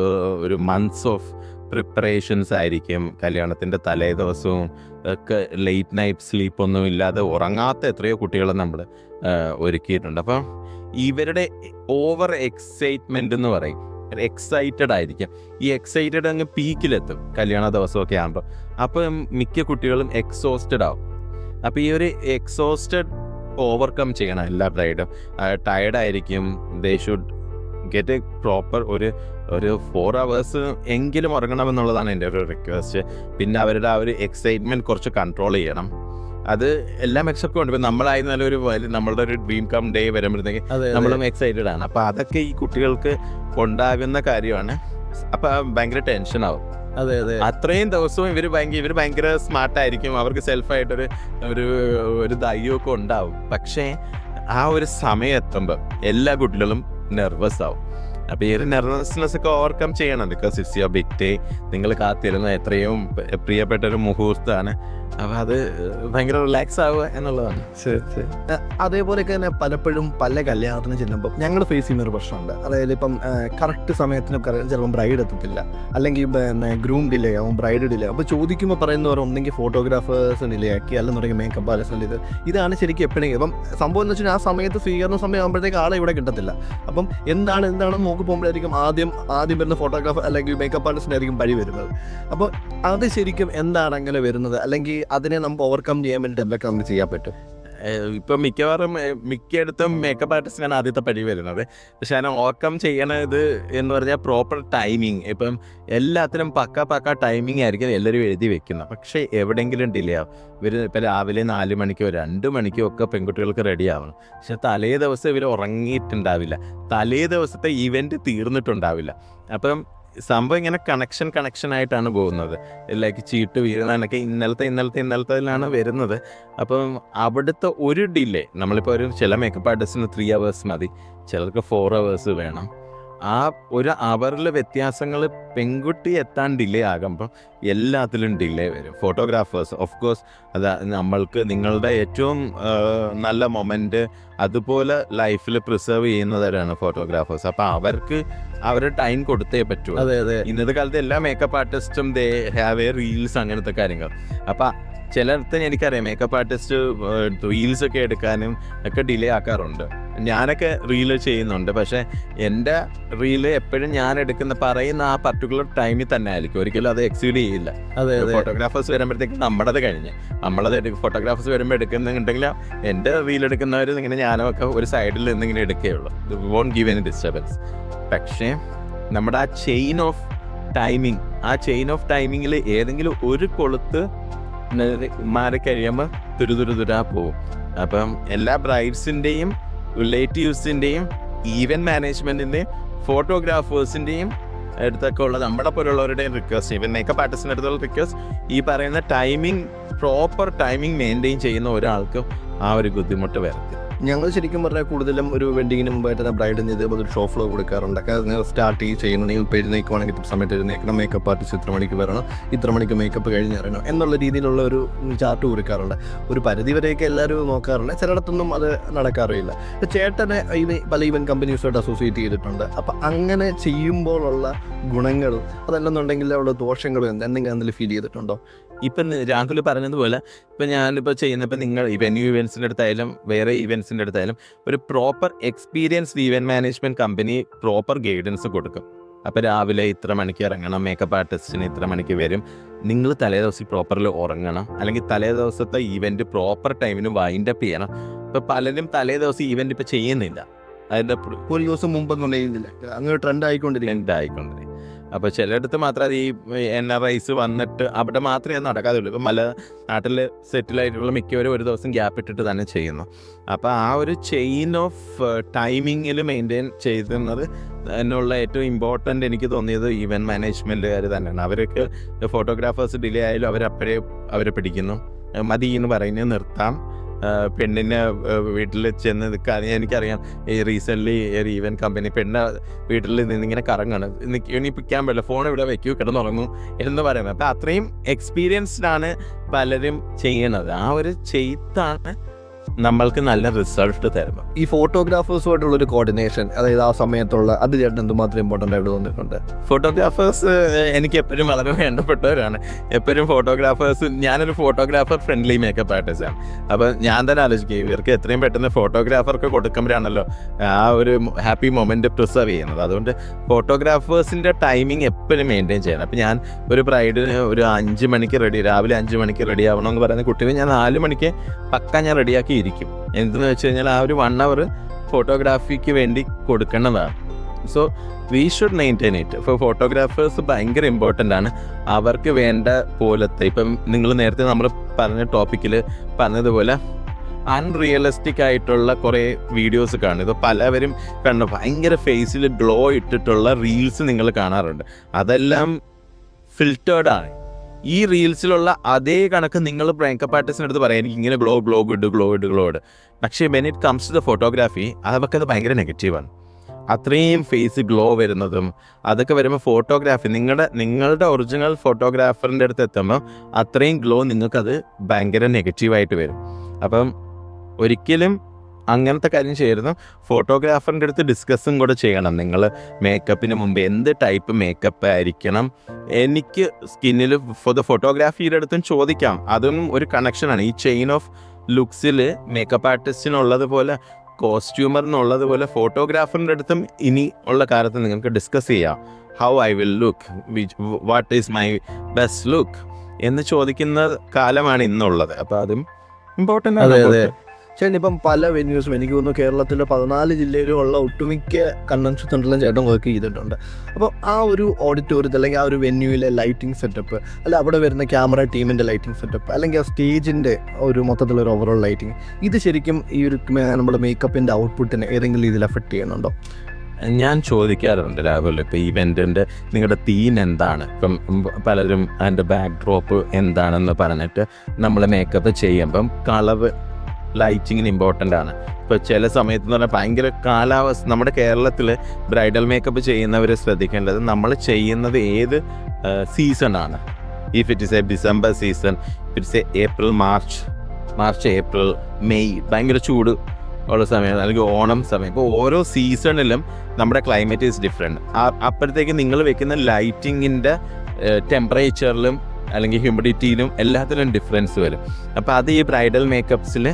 ഒരു മന്ത്സ് ഓഫ് പ്രിപ്പറേഷൻസ് ആയിരിക്കും. കല്യാണത്തിൻ്റെ തലേ ദിവസവും ഒക്കെ ലേറ്റ് നൈറ്റ് സ്ലീപ്പൊന്നും ഇല്ലാതെ ഉറങ്ങാത്ത എത്രയോ കുട്ടികളെ നമ്മൾ ഒരുക്കിയിട്ടുണ്ട്. അപ്പം ഇവരുടെ ഓവർ എക്സൈറ്റ്മെൻ്റ് എന്ന് പറയും, എക്സൈറ്റഡ് ആയിരിക്കും. ഈ എക്സൈറ്റഡ് അങ്ങ് പീക്കിലെത്തും കല്യാണ ദിവസമൊക്കെ ആകുമ്പോൾ. അപ്പം മിക്ക കുട്ടികളും എക്സോസ്റ്റഡ് ആവും. അപ്പോൾ ഈ ഒരു എക്സോസ്റ്റഡ് ഓവർകം ചെയ്യണം എല്ലാ ബ്രൈഡും. ടയർഡായിരിക്കും. They should get a proper ഒരു 4 hours എങ്കിലും ഉറങ്ങണമെന്നുള്ളതാണ് എൻ്റെ ഒരു റിക്വസ്റ്റ്. പിന്നെ അവരുടെ ആ ഒരു എക്സൈറ്റ്മെൻറ്റ് കുറച്ച് കൺട്രോൾ ചെയ്യണം. അത് എല്ലാം എക്സെപ്റ്റ് കൊണ്ട് ഇപ്പം നമ്മളായിരുന്നാലും നമ്മളുടെ ഒരു ഡ്രീം കം ഡേ വരുമ്പോഴത്തേക്ക് നമ്മളും എക്സൈറ്റഡ് ആണ്. അപ്പോൾ അതൊക്കെ ഈ കുട്ടികൾക്ക് ഉണ്ടാകുന്ന കാര്യമാണ്. അപ്പം ഭയങ്കര ടെൻഷനാവും. അത്രയും ദിവസവും ഇവർ ഭയങ്കര സ്മാർട്ടായിരിക്കും. അവർക്ക് സെൽഫായിട്ടൊരു ഒരു ധൈര്യമൊക്കെ ഉണ്ടാവും. പക്ഷേ ആ ഒരു സമയം എത്തുമ്പോൾ എല്ലാ കുട്ടികളും നെർവസ് ആവും. അപ്പോൾ ഈ ഒരു നെർവസ്നെസ് ഒക്കെ ഓവർകം ചെയ്യണം. Because it's your big day. നിങ്ങൾ കാത്തിരുന്ന എത്രയും പ്രിയപ്പെട്ട ഒരു മുഹൂർത്തമാണ്. അപ്പോൾ അത് ഭയങ്കര റിലാക്സ് ആവുക എന്നുള്ളതാണ്. അതേപോലെയൊക്കെ തന്നെ പലപ്പോഴും പല കല്യാണത്തിന് ചെല്ലുമ്പോൾ ഞങ്ങൾ ഫേസ് ചെയ്യുന്ന ഒരു പ്രശ്നമുണ്ട്. അതായത് ഇപ്പം കറക്റ്റ് സമയത്തിന് ചിലപ്പം ബ്രൈഡ് എത്തത്തില്ല, അല്ലെങ്കിൽ ഗ്രൂം ഡിലേ ആവും, ബ്രൈഡ് ഡിലേ ആവും. അപ്പോൾ ചോദിക്കുമ്പോൾ പറയുന്നവർ ഒന്നെങ്കിൽ ഫോട്ടോഗ്രാഫേഴ്സ് ഡിലേ ആക്കി, അല്ലെന്നുണ്ടെങ്കിൽ മേക്കപ്പ് ആർട്ടിസ്റ്റ്. ഇതാണ് ശരിക്കും എപ്പോഴും ഇപ്പം സംഭവം എന്ന് വെച്ചാൽ ആ സമയത്ത് സ്വീകരണ സമയം ആകുമ്പോഴത്തേക്ക് ആളെ ഇവിടെ കിട്ടത്തില്ല. അപ്പം എന്താണെന്ന് നോക്കി പോകുമ്പോഴായിരിക്കും ആദ്യം വരുന്ന ഫോട്ടോഗ്രാഫർ അല്ലെങ്കിൽ മേക്കപ്പ് ആർട്ടിസ്റ്റിനായിരിക്കും പഴി വരുന്നത്. അപ്പോൾ അത് ശരിക്കും എന്താണ് അങ്ങനെ വരുന്നത്, അല്ലെങ്കിൽ അതിനെ നമുക്ക് ഓവർകം ചെയ്യാൻ വേണ്ടിയിട്ട് എന്തൊക്കെ നമുക്ക് ചെയ്യാൻ പറ്റും? ഇപ്പം മിക്കയിടത്തും മേക്കപ്പ് ആർട്ടിസ്റ്റിനാണ് ആദ്യത്തെ പടി വരുന്നത്. പക്ഷെ അതിനെ ഓവർകം ചെയ്യണത് എന്ന് പറഞ്ഞാൽ പ്രോപ്പർ ടൈമിങ്. ഇപ്പം എല്ലാത്തിനും പക്ക ടൈമിങ് ആയിരിക്കും എല്ലാവരും എഴുതി വെക്കുന്നത്. പക്ഷേ എവിടെയെങ്കിലും ഡിലേ ആവും. ഇപ്പം രാവിലെ 4 മണിക്കോ 2 മണിക്കോ ഒക്കെ പെൺകുട്ടികൾക്ക് റെഡി ആവണം. പക്ഷെ തലേ ദിവസം ഇവർ ഉറങ്ങിയിട്ടുണ്ടാവില്ല, തലേ ദിവസത്തെ ഇവൻറ്റ് തീർന്നിട്ടുണ്ടാവില്ല. അപ്പം സംഭവം ഇങ്ങനെ കണക്ഷൻ ആയിട്ടാണ് പോകുന്നത്. ലൈക്ക് ചീട്ട് വീഴുന്നതൊക്കെ ഇന്നലത്തേലാണ് വരുന്നത്. അപ്പം അവിടുത്തെ ഒരു ഡിലേ, നമ്മളിപ്പോൾ ചില മേക്കപ്പ് ആർട്ടിസ്റ്റിന് 3 hours മതി, ചിലർക്ക് 4 hours വേണം. ആ ഒരു അവറിൽ വ്യത്യാസങ്ങൾ പെൺകുട്ടി എത്താൻ ഡിലേ ആകുമ്പോൾ എല്ലാത്തിലും ഡിലേ വരും. ഫോട്ടോഗ്രാഫേഴ്സ് ഓഫ് കോഴ്സ് അത് നമ്മൾക്ക് നിങ്ങളുടെ ഏറ്റവും നല്ല മൊമെൻറ്റ് അതുപോലെ ലൈഫിൽ പ്രിസർവ് ചെയ്യുന്നവരാണ് ഫോട്ടോഗ്രാഫേഴ്സ്. അപ്പോൾ അവർക്ക് അവരുടെ ടൈം കൊടുത്തേ പറ്റൂ. അതെ. ഇന്നത്തെ കാലത്ത് എല്ലാ മേക്കപ്പ് ആർട്ടിസ്റ്റും ദേ ഹാവ് എ റീൽസ് അങ്ങനത്തെ കാര്യങ്ങൾ. അപ്പം ചിലടത്ത് എനിക്കറിയാം മേക്കപ്പ് ആർട്ടിസ്റ്റ് റീൽസ് ഒക്കെ എടുക്കാനും ഒക്കെ ഡിലേ ആക്കാറുണ്ട്. ഞാനൊക്കെ റീല് ചെയ്യുന്നുണ്ട്. പക്ഷേ എൻ്റെ റീല് എപ്പോഴും ഞാൻ പറയുന്ന ആ പർട്ടിക്കുലർ ടൈമിൽ തന്നെ ആയിരിക്കും, ഒരിക്കലും അത് എക്സീഡ് ചെയ്യില്ല. ഫോട്ടോഗ്രാഫേഴ്സ് വരുമ്പോഴത്തേക്ക് നമ്മളത് കഴിഞ്ഞ് ഫോട്ടോഗ്രാഫേഴ്സ് വരുമ്പോൾ എടുക്കുന്നുണ്ടെങ്കിൽ എൻ്റെ റീൽ എടുക്കുന്നവർ ഇങ്ങനെ ഞാനൊക്കെ ഒരു സൈഡിൽ നിന്ന് ഇങ്ങനെ എടുക്കുകയുള്ളൂ. ഇത് വോണ്ട് ഗിവ് എനി ഡിസ്റ്റർബൻസ്. പക്ഷേ നമ്മുടെ ആ ചെയിൻ ഓഫ് ടൈമിങ്ങിൽ ഏതെങ്കിലും ഒരു കൊളുത്ത് മാറി കഴിയുമ്പോൾ തുരുതുരാ പോവും. അപ്പം എല്ലാ ബ്രൈഡ്സിൻ്റെയും റിലേറ്റീവ്സിൻ്റെയും ഈവൻറ്റ് മാനേജ്മെൻറ്റിൻ്റെയും ഫോട്ടോഗ്രാഫേഴ്സിൻ്റെയും അടുത്തൊക്കെ ഉള്ള നമ്മുടെ പോലുള്ളവരുടെയും റിക്വസ്റ്റ്, ഈവൻ മേക്കപ്പ് ആർട്ടിസ്റ്റിൻ്റെ അടുത്തുള്ള റിക്വസ്റ്റ്, ഈ പറയുന്ന പ്രോപ്പർ ടൈമിംഗ് മെയിൻറ്റെയിൻ ചെയ്യുന്ന ഒരാൾക്കും ആ ഒരു ബുദ്ധിമുട്ട് വരത്തില്ല. ഞങ്ങൾ ശരിക്കും പറഞ്ഞാൽ കൂടുതലും ഒരു വെഡിങ്ങിന് മുമ്പായിട്ട് തന്നെ ബ്രൈഡിന് ഇതേപോലെ ഒരു ഷോ ഫ്ലോ കൊടുക്കാറുണ്ട്. സ്റ്റാർട്ട് ചെയ്യുന്നുണ്ടെങ്കിൽ ഇപ്പോൾ എഴുന്നേക്കുവാണെങ്കിൽ ഇത്ര സമയത്ത് എഴുന്നേക്കണം, മേക്കപ്പ് ആർട്ടിസ്റ്റ് ഇത്ര മണിക്ക് വരണം, ഇത്ര മണിക്ക് മേക്കപ്പ് കഴിഞ്ഞ് ഇറങ്ങണം എന്നുള്ള രീതിയിലുള്ള ഒരു ചാർട്ട് കൊടുക്കാറുണ്ട്. ഒരു പരിധിവരെയൊക്കെ എല്ലാവരും നോക്കാറുണ്ട്, ചിലയിടത്തൊന്നും അത് നടക്കാറില്ല. ചേട്ടനെ പല ഈവൻറ്റ് കമ്പനീസുമായിട്ട് അസോസിയേറ്റ് ചെയ്തിട്ടുണ്ട്. അപ്പം അങ്ങനെ ചെയ്യുമ്പോഴുള്ള ഗുണങ്ങൾ അതല്ലെന്നുണ്ടെങ്കിൽ ഉള്ള ദോഷങ്ങളും എന്തെങ്കിലും അതിൽ ഫീൽ ചെയ്തിട്ടുണ്ടോ? ഇപ്പം രാഹുൽ പറഞ്ഞതുപോലെ ഇപ്പം ഞാനിപ്പോൾ ചെയ്യുന്നപ്പോൾ നിങ്ങൾ വെന്യൂ ഇവൻറ്റ്സിൻ്റെ അടുത്തായാലും വേറെ ഇവൻറ്റ്സിൻ്റെ അടുത്തായാലും ഒരു proper experienced event management company proper guidance കൊടുക്കും. അപ്പോൾ രാവിലെ ഇത്ര മണിക്ക് ഇറങ്ങണം, മേക്കപ്പ് ആർട്ടിസ്റ്റിന് ഇത്ര മണിക്ക് വരും, നിങ്ങൾ തലേ ദിവസം പ്രോപ്പറിൽ ഉറങ്ങണം, അല്ലെങ്കിൽ തലേ ദിവസത്തെ ഈവൻറ്റ് പ്രോപ്പർ ടൈമിന് വൈൻഡപ്പ് ചെയ്യണം. ഇപ്പോൾ പലരും തലേ ദിവസം ഈവൻറ്റ് ഇപ്പോൾ ചെയ്യുന്നില്ല, അതിൻ്റെ ഒരു ദിവസം മുമ്പൊന്നും ചെയ്യുന്നില്ല, അങ്ങനെ ട്രെൻഡ് ആയിക്കൊണ്ടിരിക്കും. അപ്പോൾ ചിലയിടത്ത് മാത്രം ഈ NRIs വന്നിട്ട് അവിടെ മാത്രമേ അത് നടക്കാതുള്ളൂ. ഇപ്പം പല നാട്ടിൽ സെറ്റിലായിട്ടുള്ള മിക്കവരും ഒരു ദിവസം ഗ്യാപ്പ് ഇട്ടിട്ട് തന്നെ ചെയ്യുന്നു. അപ്പോൾ ആ ഒരു ചെയിൻ ഓഫ് ടൈമിങ്ങിൽ മെയിൻറ്റെയിൻ ചെയ്യുന്നത് എന്നുള്ള ഏറ്റവും ഇമ്പോർട്ടൻ്റ് എനിക്ക് തോന്നിയത് ഈവൻറ്റ് മാനേജ്മെൻറ്റുകാർ തന്നെയാണ്. അവർക്ക് ഫോട്ടോഗ്രാഫേഴ്സ് ഡിലേ ആയാലും അവരെ പിടിക്കുന്നു, മതി എന്ന് പറയുന്നത് നിർത്താം. പെണ്ണിനെ വീട്ടിൽ ചെന്ന് നിൽക്കാൻ എനിക്കറിയാം. ഈ റീസെൻ്റ്ലി ഒരു ഈവൻറ്റ് കമ്പനി പെണ്ണ് വീട്ടിൽ നിന്നിങ്ങനെ കറങ്ങാണ്, എണീപ്പിക്കാൻ പറ്റില്ല, ഫോൺ ഇവിടെ വയ്ക്കൂ, കിടന്നുറങ്ങും എന്ന് പറയുന്നത്. അപ്പം അത്രയും എക്സ്പീരിയൻസ്ഡ് ആണ് പലരും ചെയ്യണത്. ആ ഒരു ചെയ്ത്താണ് നമ്മൾക്ക് നല്ല റിസൾട്ട് തരുന്നത്. ഈ ഫോട്ടോഗ്രാഫേഴ്സുമായിട്ടുള്ളൊരു കോർഡിനേഷൻ, അതായത് ആ സമയത്തുള്ള അത് ചേട്ടൻ എന്തുമാത്രം ഇമ്പോർട്ടൻ്റ് ആയിട്ട് തോന്നിയിട്ടുണ്ട്? ഫോട്ടോഗ്രാഫേഴ്സ് എനിക്ക് എപ്പോഴും വളരെ വേണ്ടപ്പെട്ടവരാണ്. എപ്പോഴും ഫോട്ടോഗ്രാഫേഴ്സ്, ഞാനൊരു ഫോട്ടോഗ്രാഫർ ഫ്രണ്ട്ലി മേക്കപ്പ് ആർട്ടിസ്റ്റാണ്. അപ്പോൾ ഞാൻ തന്നെ ആലോചിക്കും, ഇവർക്ക് എത്രയും പെട്ടെന്ന് ഫോട്ടോഗ്രാഫർക്ക് കൊടുക്കുമ്പോഴാണല്ലോ ആ ഒരു ഹാപ്പി മൊമെൻറ്റ് പ്രിസർവ് ചെയ്യുന്നത്. അതുകൊണ്ട് ഫോട്ടോഗ്രാഫേഴ്സിൻ്റെ ടൈമിങ് എപ്പോഴും മെയിൻറ്റെയിൻ ചെയ്യണം. അപ്പോൾ ഞാൻ ഒരു ബ്രൈഡിന് ഒരു 5 മണിക്ക് രാവിലെ 5 മണിക്ക് റെഡി ആവണമെന്ന് പറയുന്ന കുട്ടിയെ ഞാൻ 4 മണിക്ക് പക്ക ഞാൻ റെഡിയാക്കി ഇരിക്കും. എന്തെന്ന് വെച്ച് കഴിഞ്ഞാൽ ആ ഒരു 1 hour ഫോട്ടോഗ്രാഫിക്ക് വേണ്ടി കൊടുക്കേണ്ടതാണ്. So we should maintain it. ഇപ്പോൾ ഫോട്ടോഗ്രാഫേഴ്സ് ഭയങ്കര ഇമ്പോർട്ടൻ്റ് ആണ്. അവർക്ക് വേണ്ട പോലത്തെ, ഇപ്പം നിങ്ങൾ നേരത്തെ നമ്മൾ പറഞ്ഞ ടോപ്പിക്കിൽ പറഞ്ഞതുപോലെ അൺറിയലിസ്റ്റിക് ആയിട്ടുള്ള കുറേ വീഡിയോസ് കാണും. ഇത് പലവരും കണ്ടു ഭയങ്കര ഫേസിൽ ഗ്ലോ ഇട്ടിട്ടുള്ള റീൽസ് നിങ്ങൾ കാണാറുണ്ട്. അതെല്ലാം ഫിൽറ്റേർഡാണ്. ഈ റീൽസിലുള്ള അതേ കണക്ക് നിങ്ങൾ മേക്കപ്പ് ആർട്ടിസ്റ്റിൻ്റെ അടുത്ത് പറയാം, എനിക്ക് ഇങ്ങനെ ഗ്ലോ ഇട്. പക്ഷേ when it comes to the photography അവർക്കത് ഭയങ്കര നെഗറ്റീവാണ്. അത്രയും ഫേസ് ഗ്ലോ വരുന്നതും അതൊക്കെ വരുമ്പോൾ ഫോട്ടോഗ്രാഫി നിങ്ങളുടെ ഒറിജിനൽ ഫോട്ടോഗ്രാഫറിൻ്റെ അടുത്ത് എത്തുമ്പോൾ അത്രയും ഗ്ലോ നിങ്ങൾക്കത് ഭയങ്കര നെഗറ്റീവായിട്ട് വരും. അപ്പം ഒരിക്കലും അങ്ങനത്തെ കാര്യം ചെയ്യരുത്. ഫോട്ടോഗ്രാഫറിൻ്റെ അടുത്ത് ഡിസ്കസും കൂടെ ചെയ്യണം. നിങ്ങൾ മേക്കപ്പിന് മുമ്പ് എന്ത് ടൈപ്പ് മേക്കപ്പ് ആയിരിക്കണം. എനിക്ക് സ്കിന്നിൽ ഫോട്ടോഗ്രാഫിയുടെ അടുത്തും ചോദിക്കാം. അതും ഒരു കണക്ഷനാണ്. ഈ ചെയിൻ ഓഫ് ലുക്സിൽ മേക്കപ്പ് ആർട്ടിസ്റ്റിനുള്ളതുപോലെ കോസ്റ്റ്യൂമറിനുള്ളതുപോലെ ഫോട്ടോഗ്രാഫറിൻ്റെ അടുത്തും ഇനി ഉള്ള കാലത്ത് നിങ്ങൾക്ക് ഡിസ്കസ് ചെയ്യാം. How I will look, what is my best look എന്ന് ചോദിക്കുന്ന കാലമാണ് ഇന്നുള്ളത്. അപ്പോൾ അതും ഇമ്പോർട്ടൻ്റ് ആണ്. അതെ. ചേട്ടൻ ഇപ്പം പല വെന്യൂസും എനിക്ക് തോന്നുന്നു കേരളത്തിലെ 14 ജില്ലയിലും ഉള്ള ഒട്ടുമിക്ക കൺവെൻഷൻ സെൻറ്ററിലും ചേട്ടൻ വർക്ക് ചെയ്തിട്ടുണ്ട്. അപ്പോൾ ആ ഒരു ഓഡിറ്റോറിയത്തിൽ അല്ലെങ്കിൽ ആ ഒരു വെന്യൂവിലെ ലൈറ്റിംഗ് സെറ്റപ്പ്, അല്ല അവിടെ വരുന്ന ക്യാമറ ടീമിൻ്റെ ലൈറ്റിംഗ് സെറ്റപ്പ്, അല്ലെങ്കിൽ ആ സ്റ്റേജിൻ്റെ ഒരു മൊത്തത്തിലൊരു ഓവറോൾ ലൈറ്റിംഗ്, ഇത് ശരിക്കും ഈ ഒരു നമ്മുടെ മേക്കപ്പിൻ്റെ ഔട്ട്പുട്ടിനെ ഏതെങ്കിലും രീതിയിൽ എഫക്റ്റ് ചെയ്യുന്നുണ്ടോ? ഞാൻ ചോദിക്കാറുണ്ട് രാഹുൽ, ഇപ്പോൾ ഇവൻറ്റിൻ്റെ നിങ്ങളുടെ തീം എന്താണ്? ഇപ്പം പലരും അതിൻ്റെ ബാക്ക് ഡ്രോപ്പ് എന്താണെന്ന് പറഞ്ഞിട്ട് നമ്മൾ മേക്കപ്പ് ചെയ്യുമ്പം കളവ് ലൈറ്റിങ്ങിന് ഇമ്പോർട്ടൻ്റ് ആണ്. ഇപ്പോൾ ചില സമയത്ത് എന്ന് പറഞ്ഞാൽ ഭയങ്കര കാലാവസ്ഥ. നമ്മുടെ കേരളത്തിൽ ബ്രൈഡൽ മേക്കപ്പ് ചെയ്യുന്നവർ ശ്രദ്ധിക്കേണ്ടത് നമ്മൾ ചെയ്യുന്നത് ഏത് സീസണാണ്. If it is a December season, it is a April March April May ഭയങ്കര ചൂട് ഉള്ള സമയം, അല്ലെങ്കിൽ ഓണം സമയം. ഇപ്പോൾ ഓരോ സീസണിലും നമ്മുടെ ക്ലൈമറ്റ് ഈസ് ഡിഫറെൻറ്റ്. അപ്പോഴത്തേക്ക് നിങ്ങൾ വെക്കുന്ന ലൈറ്റിങ്ങിൻ്റെ ടെമ്പറേച്ചറിലും അല്ലെങ്കിൽ ഹ്യൂമിഡിറ്റിയിലും എല്ലാത്തിലും ഡിഫറൻസ് വരും. അപ്പോൾ അത് ഈ ബ്രൈഡൽ മേക്കപ്സിൽ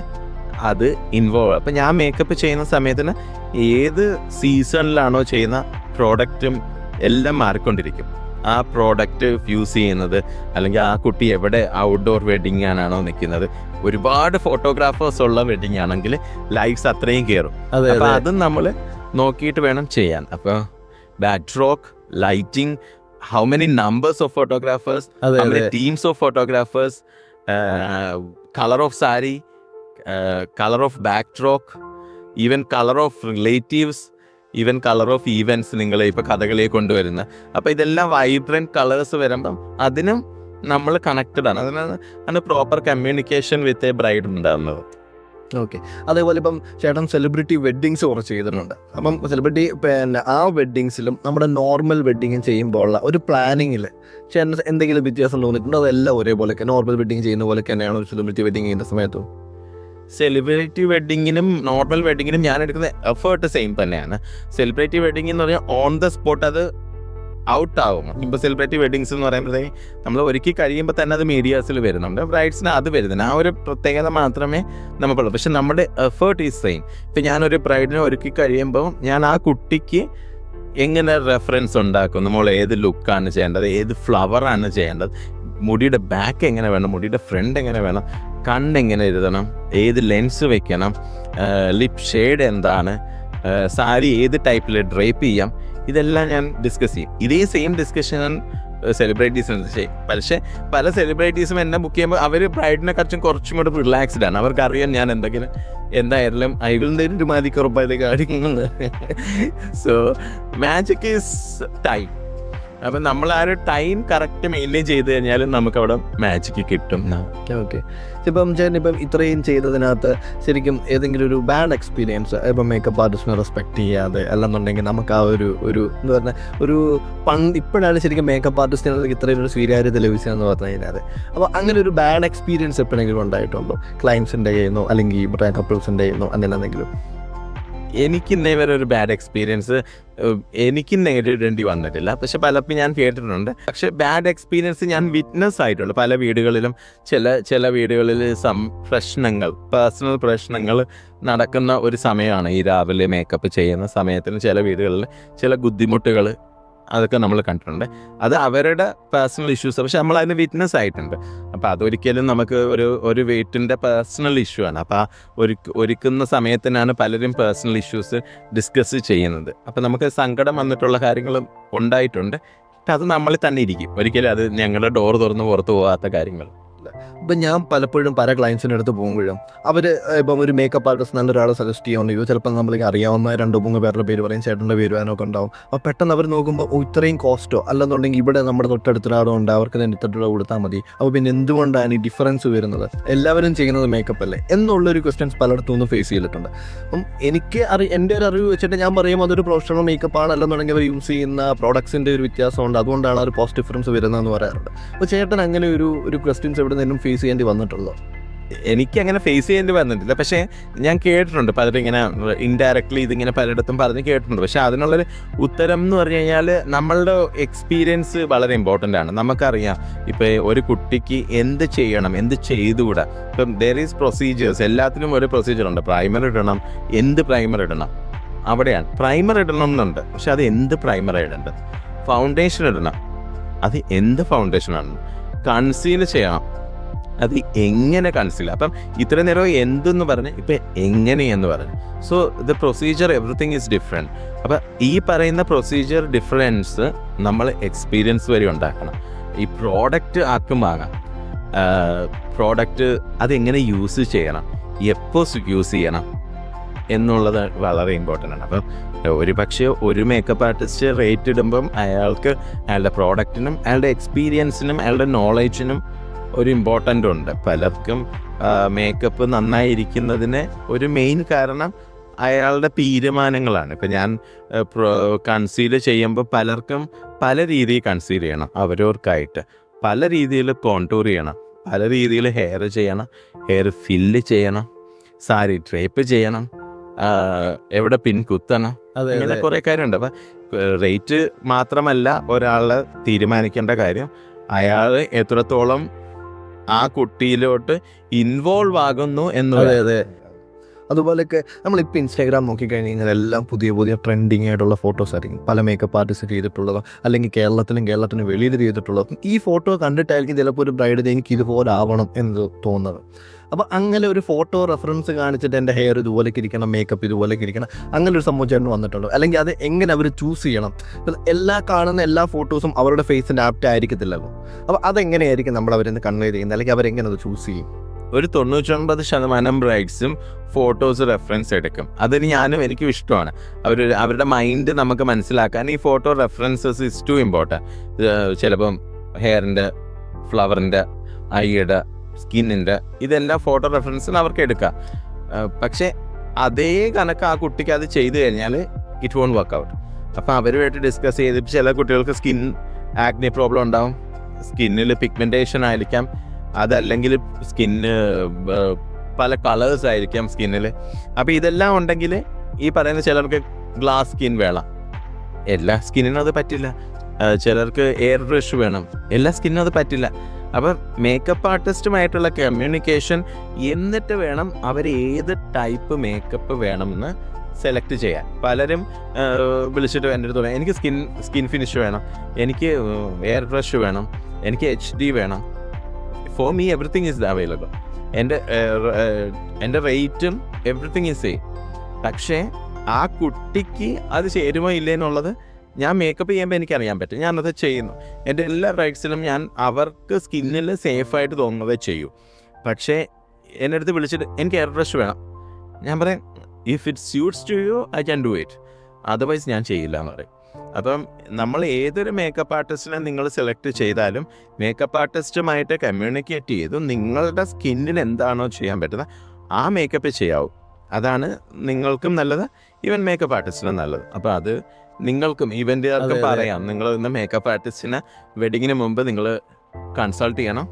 അത് ഇൻവോൾവ്. അപ്പോൾ ഞാൻ മേക്കപ്പ് ചെയ്യുന്ന സമയത്തിന് ഏത് സീസണിലാണോ ചെയ്യുന്ന പ്രോഡക്റ്റും എല്ലാം മാറിക്കൊണ്ടിരിക്കും. ആ പ്രോഡക്റ്റ് യൂസ് ചെയ്യുന്നത്, അല്ലെങ്കിൽ ആ കുട്ടി എവിടെ ഔട്ട്ഡോർ വെഡിങ് ആണോ നിൽക്കുന്നത്, ഒരുപാട് ഫോട്ടോഗ്രാഫേഴ്സ് ഉള്ള വെഡിങ് ആണെങ്കിൽ ലൈറ്റ്സ് അത്രയും കയറും. അപ്പോൾ അതും നമ്മൾ നോക്കിയിട്ട് വേണം ചെയ്യാൻ. അപ്പോൾ back drop, lighting, how many numbers of photographers, how many teams of photographers, color of saree, color of backdrop, even color of relatives, even color of events നിങ്ങൾ ഇപ്പോൾ കഥകളിയെ കൊണ്ടുവരുന്ന. അപ്പോൾ ഇതെല്ലാം വൈബ്രൻറ്റ് കളേഴ്സ് വരുമ്പം അതിനും നമ്മൾ കണക്റ്റഡ് ആണ്. അതിനാണ് proper communication with a bride ഉണ്ടാകുന്നത്. ഓക്കെ. അതേപോലെ ഇപ്പം ചേട്ടൻ സെലിബ്രിറ്റി വെഡ്ഡിങ്സ് കുറച്ച് ചെയ്തിട്ടുണ്ട്. അപ്പം സെലിബ്രിറ്റി ആ വെഡ്ഡിങ്സിലും നമ്മുടെ നോർമൽ വെഡ്ഡിങ്ങും ചെയ്യുമ്പോൾ ഉള്ള ഒരു പ്ലാനിങ്ങിൽ ചേട്ടൻ എന്തെങ്കിലും വ്യത്യാസം തോന്നിയിട്ടുണ്ടോ? അതെല്ലാം ഒരേപോലെയൊക്കെ നോർമൽ വെഡ്ഡിങ് ചെയ്യുന്ന പോലെ തന്നെയാണോ ഒരു സെലിബ്രിറ്റി വെഡ്ഡിങ് ചെയ്യുന്ന സമയത്തും? സെലിബ്രിറ്റി വെഡ്ഡിങ്ങിനും നോർമൽ വെഡ്ഡിങ്ങിനും ഞാൻ എടുക്കുന്ന എഫേർട്ട് സെയിം തന്നെയാണ്. സെലിബ്രിറ്റി വെഡ്ഡിങ് എന്ന് പറഞ്ഞാൽ ഓൺ ദ സ്പോട്ട് അത് ഔട്ടാവും. ഇപ്പോൾ സെലിബ്രിറ്റി വെഡ്ഡിങ്സ് എന്ന് പറയുമ്പോഴത്തേക്ക് നമ്മൾ ഒരുക്കി കഴിയുമ്പോൾ തന്നെ അത് മീഡിയാസിൽ വരുന്നുണ്ട്. ബ്രൈഡ്സിന് അത് വരുന്നുണ്ട്. ആ ഒരു പ്രത്യേകത മാത്രമേ നമുക്കുള്ളൂ. പക്ഷെ നമ്മുടെ എഫേർട്ട് ഈസ് സെയിം. ഇപ്പം ഞാനൊരു ബ്രൈഡിനെ ഒരുക്കി കഴിയുമ്പോൾ ഞാൻ ആ കുട്ടിക്ക് എങ്ങനെ റെഫറൻസ് ഉണ്ടാക്കും, നമ്മൾ ഏത് ലുക്കാണ് ചെയ്യേണ്ടത്, ഏത് ഫ്ലവറാണ് ചെയ്യേണ്ടത്, മുടിയുടെ ബാക്ക് എങ്ങനെ വേണം, മുടിയുടെ ഫ്രണ്ട് എങ്ങനെ വേണം, കണ്ണെങ്ങനെ എഴുതണം, ഏത് ലെൻസ് വെക്കണം, ലിപ് ഷെയ്ഡ് എന്താണ്, സാരി ഏത് ടൈപ്പിൽ ഡ്രേപ്പ് ചെയ്യാം, ഇതെല്ലാം ഞാൻ ഡിസ്കസ് ചെയ്യും. ഇതേ സെയിം ഡിസ്കഷൻ സെലിബ്രിറ്റീസിന് ചെയ്യും. പക്ഷേ പല സെലിബ്രിറ്റീസും എന്നെ ബുക്ക് ചെയ്യുമ്പോൾ അവർ ബ്രൈഡിനെ കുറച്ചും കൂടെ റിലാക്സ്ഡ് ആണ്. അവർക്കറിയാം ഞാൻ എന്തായാലും ഐ വിൽ ഒരു മാതിക്കുറപ്പായിട്ട് കാണിക്കുന്നത്. So magic is time. അപ്പം നമ്മൾ ആ ഒരു ടൈം കറക്റ്റ് മെയിൻറ്റെയിൻ ചെയ്ത് കഴിഞ്ഞാലും നമുക്കവിടെ മാജിക്ക് കിട്ടും. ഓക്കെ. ഇപ്പം ചേട്ടൻ ഇപ്പം ഇത്രയും ചെയ്തതിനകത്ത് ശരിക്കും ഏതെങ്കിലും ഒരു ബാഡ് എക്സ്പീരിയൻസ്, ഇപ്പം മേക്കപ്പ് ആർട്ടിസ്റ്റിനെ റെസ്പെക്റ്റ് ചെയ്യാതെ അല്ലെന്നുണ്ടെങ്കിൽ നമുക്ക് ആ ഒരു എന്ന് പറഞ്ഞാൽ ഒരു ഇപ്പോഴാണ് ശരിക്കും മേക്കപ്പ് ആർട്ടിസ്റ്റിന് ഇത്രയും ഒരു സ്വീകാര്യത ലഭിച്ചതെന്ന് പറഞ്ഞു കഴിഞ്ഞാൽ. അപ്പോൾ അങ്ങനെ ഒരു ബാഡ് എക്സ്പീരിയൻസ് എപ്പോഴെങ്കിലും ഉണ്ടായിട്ടുണ്ടോ? ക്ലയൻസിൻ്റെ ചെയ്യുന്നു അല്ലെങ്കിൽ കപ്പിൾസിൻ്റെ ചെയ്യുന്നു അങ്ങനെ എന്തെങ്കിലും? എനിക്ക് ഇന്നേ വരെ ഒരു ബാഡ് എക്സ്പീരിയൻസ് എനിക്ക് നേരിടേണ്ടി വന്നിട്ടില്ല. പക്ഷെ പലപ്പോഴും ഞാൻ കേട്ടിട്ടുണ്ട്. പക്ഷെ ബാഡ് എക്സ്പീരിയൻസ് ഞാൻ വിറ്റ്നസ് ആയിട്ടുള്ളൂ. പല വീടുകളിലും ചില വീടുകളിൽ പേഴ്സണൽ പ്രശ്നങ്ങൾ നടക്കുന്ന ഒരു സമയമാണ് ഈ രാവിലെ മേക്കപ്പ് ചെയ്യുന്ന സമയത്തിന്. ചില വീടുകളിൽ ചില ബുദ്ധിമുട്ടുകൾ അതൊക്കെ നമ്മൾ കണ്ടിട്ടുണ്ട്. അത് അവരുടെ പേഴ്സണൽ ഇഷ്യൂസ്, പക്ഷെ നമ്മൾ അതിന് വിറ്റ്നസ് ആയിട്ടുണ്ട്. അപ്പോൾ അതൊരിക്കലും നമുക്ക് ഒരു വീട്ടിൻ്റെ പേഴ്സണൽ ഇഷ്യൂ ആണ്. അപ്പോൾ ആ ഒരുക്കുന്ന സമയത്തിനാണ് പലരും പേഴ്സണൽ ഇഷ്യൂസ് ഡിസ്കസ് ചെയ്യുന്നത്. അപ്പോൾ നമുക്ക് സങ്കടം വന്നിട്ടുള്ള കാര്യങ്ങളും ഉണ്ടായിട്ടുണ്ട്. പക്ഷെ അത് നമ്മളിൽ തന്നെ ഇരിക്കും. ഒരിക്കലും അത് ഞങ്ങളുടെ ഡോർ തുറന്ന് പുറത്ത് പോകാത്ത കാര്യങ്ങൾ. ഇപ്പം ഞാൻ പലപ്പോഴും പല ക്ലയൻസിൻ്റെ അടുത്ത് പോകുമ്പോഴും അവർ ഇപ്പം ഒരു മേക്കപ്പ് ആർട്ടിസ്റ്റ് നല്ലൊരാളെ സജസ്റ്റ് ചെയ്യാമെന്നോ ചിലപ്പോൾ നമ്മൾക്ക് അറിയാവുന്ന 2-3 പേരുടെ പേര് പറയും, ചേട്ടൻ്റെ പേര് വരാനൊക്കെ ഉണ്ടാവും. അപ്പോൾ പെട്ടെന്ന് അവർ നോക്കുമ്പോൾ ഇത്രയും കോസ്റ്റോ അല്ലെന്നുണ്ടെങ്കിൽ ഇവിടെ നമ്മുടെ തൊട്ടടുത്തൊരാളുണ്ട്, അവർക്ക് തന്നെ ഇത്ര രൂപ കൊടുത്താൽ മതി, അപ്പോൾ പിന്നെ എന്തുകൊണ്ടാണ് ഈ ഡിഫറൻസ് വരുന്നത്, എല്ലാവരും ചെയ്യുന്നത് മേക്കപ്പ് അല്ലേ എന്നുള്ളൊരു ക്വസ്റ്റ്യൻസ് പലയിടത്തും നിന്ന് ഫേസ് ചെയ്തിട്ടുണ്ട്. അപ്പം എനിക്ക് എൻ്റെ ഒരു അറിവ് വെച്ചിട്ട് ഞാൻ പറയും അതൊരു പ്രൊഫഷണൽ മേക്കപ്പ് ആണ്, അല്ലെന്നുണ്ടെങ്കിൽ അവർ യൂസ് ചെയ്യുന്ന പ്രോഡക്ട്സിൻ്റെ ഒരു വ്യത്യാസമുണ്ട്, അതുകൊണ്ടാണ് ആ ഒരു കോസ്റ്റ് ഡിഫറൻസ് വരുന്നതെന്ന് പറയാറുണ്ട്. അപ്പോൾ ചേട്ടൻ അങ്ങനെ ഒരു ക്വസ്റ്റ്യൻസ് എവിടെ നിന്നും ഫേസ് ചെയ്യേണ്ടി വന്നിട്ടുള്ളൂ? എനിക്ക് അങ്ങനെ ഫേസ് ചെയ്യേണ്ടി വന്നിട്ടില്ല. പക്ഷേ ഞാൻ കേട്ടിട്ടുണ്ട് പലരും ഇങ്ങനെ ഇൻഡയറക്ട്ലി ഇതിങ്ങനെ പലയിടത്തും പറഞ്ഞ് കേട്ടിട്ടുണ്ട്. പക്ഷെ അതിനുള്ളൊരു ഉത്തരം എന്ന് പറഞ്ഞു കഴിഞ്ഞാൽ നമ്മളുടെ എക്സ്പീരിയൻസ് വളരെ ഇമ്പോർട്ടൻ്റ് ആണ്. നമുക്കറിയാം ഇപ്പോൾ ഒരു കുട്ടിക്ക് എന്ത് ചെയ്യണം, എന്ത് ചെയ്തുകൂടാ. ഇപ്പം ദർ ഈസ് പ്രൊസീജിയേഴ്സ്, എല്ലാത്തിനും ഒരു പ്രൊസീജിയറുണ്ട്. പ്രൈമർ ഇടണം, എന്ത് പ്രൈമർ ഇടണം, അവിടെയാണ്. പ്രൈമർ ഇടണം എന്നുണ്ട്, പക്ഷെ അത് എന്ത് പ്രൈമർ ഇടേണ്ടത്. ഫൗണ്ടേഷൻ ഇടണം, അത് എന്ത് ഫൗണ്ടേഷനാണ്. കൺസീൽ ചെയ്യണം, അത് എങ്ങനെ കൺസീൽ. അപ്പം ഇത്രയും നേരം എന്തെന്ന് പറഞ്ഞ് ഇപ്പം എങ്ങനെയെന്ന് പറഞ്ഞു. So the procedure everything is different. അപ്പം ഈ പറയുന്ന പ്രൊസീജിയർ ഡിഫറൻസ് നമ്മൾ എക്സ്പീരിയൻസ് വഴി ഉണ്ടാക്കണം. ഈ പ്രോഡക്റ്റ് ആർക്കും വാങ്ങാം. പ്രോഡക്റ്റ് അതെങ്ങനെ യൂസ് ചെയ്യണം, എപ്പോൾ യൂസ് ചെയ്യണം എന്നുള്ളത് വളരെ ഇമ്പോർട്ടൻ്റ് ആണ്. അപ്പം ഒരു പക്ഷേ ഒരു മേക്കപ്പ് ആർട്ടിസ്റ്റ് റേറ്റ് ഇടുമ്പം അയാൾക്ക് അയാളുടെ പ്രോഡക്റ്റിനും അയാളുടെ എക്സ്പീരിയൻസിനും അയാളുടെ നോളേജിനും ഒരു ഇമ്പോർട്ടൻ്റ് ഉണ്ട്. പലർക്കും മേക്കപ്പ് നന്നായിരിക്കുന്നതിന് ഒരു മെയിൻ കാരണം അയാളുടെ തീരുമാനങ്ങളാണ്. ഇപ്പം ഞാൻ കൺസീൽ ചെയ്യുമ്പോൾ പലർക്കും പല രീതിയിൽ കൺസീൽ ചെയ്യണം, അവരവർക്കായിട്ട് പല രീതിയിൽ കോണ്ടൂർ ചെയ്യണം, പല രീതിയിൽ ഹെയർ ചെയ്യണം, ഹെയർ ഫില്ല് ചെയ്യണം, സാരി ഡ്രേപ്പ് ചെയ്യണം, എവിടെ പിൻ കുത്തണം, അങ്ങനെ കുറേ കാര്യമുണ്ട്. അപ്പം റേറ്റ് മാത്രമല്ല ഒരാളെ തീരുമാനിക്കേണ്ട കാര്യം, അയാൾ എത്രത്തോളം ആ കുട്ടിയിലോട്ട് ഇൻവോൾവ് ആകുന്നു എന്നുള്ളത്. അതെ. അതുപോലെയൊക്കെ നമ്മളിപ്പോൾ ഇൻസ്റ്റാഗ്രാം നോക്കിക്കഴിഞ്ഞ് കഴിഞ്ഞാൽ എല്ലാം പുതിയ പുതിയ ട്രെൻഡിങ് ആയിട്ടുള്ള ഫോട്ടോസ് ആയിരിക്കും പല മേക്കപ്പ് ആർട്ടിസ്റ്റ് ചെയ്തിട്ടുള്ളതോ അല്ലെങ്കിൽ കേരളത്തിന് വെളിയിൽ ചെയ്തിട്ടുള്ളതും. ഈ ഫോട്ടോ കണ്ടിട്ടായിരിക്കും ചിലപ്പോൾ ഒരു ബ്രൈഡ് എനിക്ക് ഇതുപോലെ ആവണം എന്ന് തോന്നുന്നത്. അപ്പോൾ അങ്ങനെ ഒരു ഫോട്ടോ റെഫറൻസ് കാണിച്ചിട്ട് എൻ്റെ ഹെയർ ഇതുപോലേക്ക് ഇരിക്കണം, മേക്കപ്പ് ഇതുപോലേക്ക് ഇരിക്കണം, അങ്ങനെ ഒരു സംഭവം ചേട്ടൻ വന്നിട്ടുണ്ടോ? അല്ലെങ്കിൽ അത് എങ്ങനെ അവർ ചൂസ് ചെയ്യണം? എല്ലാ കാണുന്ന എല്ലാ ഫോട്ടോസും അവരുടെ ഫേസിൻ്റെ ആപ്റ്റ് ആയിരിക്കത്തില്ലല്ലോ. അപ്പോൾ അതെങ്ങനെയായിരിക്കും നമ്മൾ അവരെന്ന് കൺവേ ചെയ്യുന്നത്, അല്ലെങ്കിൽ അവരെങ്ങനെ അത് ചൂസ് ചെയ്യും? ഒരു 99% ബ്രൈഡ്സും ഫോട്ടോസ് റെഫറൻസ് എടുക്കും. അതിന് എനിക്കും ഇഷ്ടമാണ്. അവരുടെ മൈൻഡ് നമുക്ക് മനസ്സിലാക്കാൻ ഈ photo references is too important. ചിലപ്പം ഹെയറിൻ്റെ, ഫ്ലവറിൻ്റെ, ഐയുടെ, സ്കിന്നിൻ്റെ ഇതെല്ലാം ഫോട്ടോ റെഫറൻസിന് അവർക്ക് എടുക്കാം. പക്ഷേ അതേ കണക്ക് ആ കുട്ടിക്ക് അത് ചെയ്തു കഴിഞ്ഞാൽ ഇറ്റ് വോണ്ട് വർക്ക് ഔട്ട്. അപ്പോൾ അവരുമായിട്ട് ഡിസ്കസ് ചെയ്ത് ചില കുട്ടികൾക്ക് സ്കിൻ ആക്നെ പ്രോബ്ലം ഉണ്ടാവും, സ്കിന്നിൽ പിഗ്മെൻറ്റേഷൻ ആയിരിക്കാം, അതല്ലെങ്കിൽ സ്കിന്ന് പല കളേഴ്സ് ആയിരിക്കാം സ്കിന്നിൽ. അപ്പോൾ ഇതെല്ലാം ഉണ്ടെങ്കിൽ ഈ പറയുന്ന ചിലർക്ക് ഗ്ലാസ് സ്കിൻ വേണം, എല്ലാ സ്കിന്നിനും അത് പറ്റില്ല. ചിലർക്ക് എയർ ബ്രഷ് വേണം, എല്ലാ സ്കിന്നും അത് പറ്റില്ല. അപ്പം മേക്കപ്പ് ആർട്ടിസ്റ്റുമായിട്ടുള്ള കമ്മ്യൂണിക്കേഷൻ, എന്നിട്ട് വേണം അവർ ഏത് ടൈപ്പ് മേക്കപ്പ് വേണമെന്ന് സെലക്ട് ചെയ്യാൻ. പലരും വിളിച്ചിട്ട് എൻ്റെ അടുത്ത് പറയാം, എനിക്ക് സ്കിൻ ഫിനിഷ് വേണം, എനിക്ക് എയർ ബ്രഷ് വേണം, എനിക്ക് HD വേണം. For me everything is available. എൻ്റെ റേറ്റും എവറിത്തിങ് ഈസ് സെയിം. പക്ഷേ ആ കുട്ടിക്ക് അത് ചേരുമോ ഇല്ലേ എന്നുള്ളത് ഞാൻ മേക്കപ്പ് ചെയ്യുമ്പോൾ എനിക്കറിയാൻ പറ്റും. ഞാനത് ചെയ്യുന്നു. എൻ്റെ എല്ലാ റൈറ്റ്സിലും ഞാൻ അവർക്ക് സ്കിന്നിൽ സേഫായിട്ട് തോന്നുന്നതേ ചെയ്യൂ. പക്ഷേ എൻ്റെ അടുത്ത് വിളിച്ചിട്ട് എനിക്ക് എയർ ബ്രഷ് വേണം, ഞാൻ പറയും if it suits to you I can do it, otherwise ഞാൻ ചെയ്യില്ല എന്ന് പറയും. അപ്പം നമ്മൾ ഏതൊരു മേക്കപ്പ് ആർട്ടിസ്റ്റിനെ നിങ്ങൾ സെലക്ട് ചെയ്താലും മേക്കപ്പ് ആർട്ടിസ്റ്റുമായിട്ട് കമ്മ്യൂണിക്കേറ്റ് ചെയ്തു നിങ്ങളുടെ സ്കിന്നിന് എന്താണോ ചെയ്യാൻ പറ്റുന്നത് ആ മേക്കപ്പ് ചെയ്യാവൂ. അതാണ് നിങ്ങൾക്കും നല്ലത്, ഈവൻ മേക്കപ്പ് ആർട്ടിസ്റ്റിനും നല്ലത്. അപ്പോൾ അത് നിങ്ങൾക്കും ഇവൻ്റുകാർക്കും പറയാം, നിങ്ങൾ ഇന്ന് മേക്കപ്പ് ആർട്ടിസ്റ്റിനെ വെഡിങ്ങിന് മുമ്പ് നിങ്ങൾ കൺസൾട്ട് ചെയ്യണം,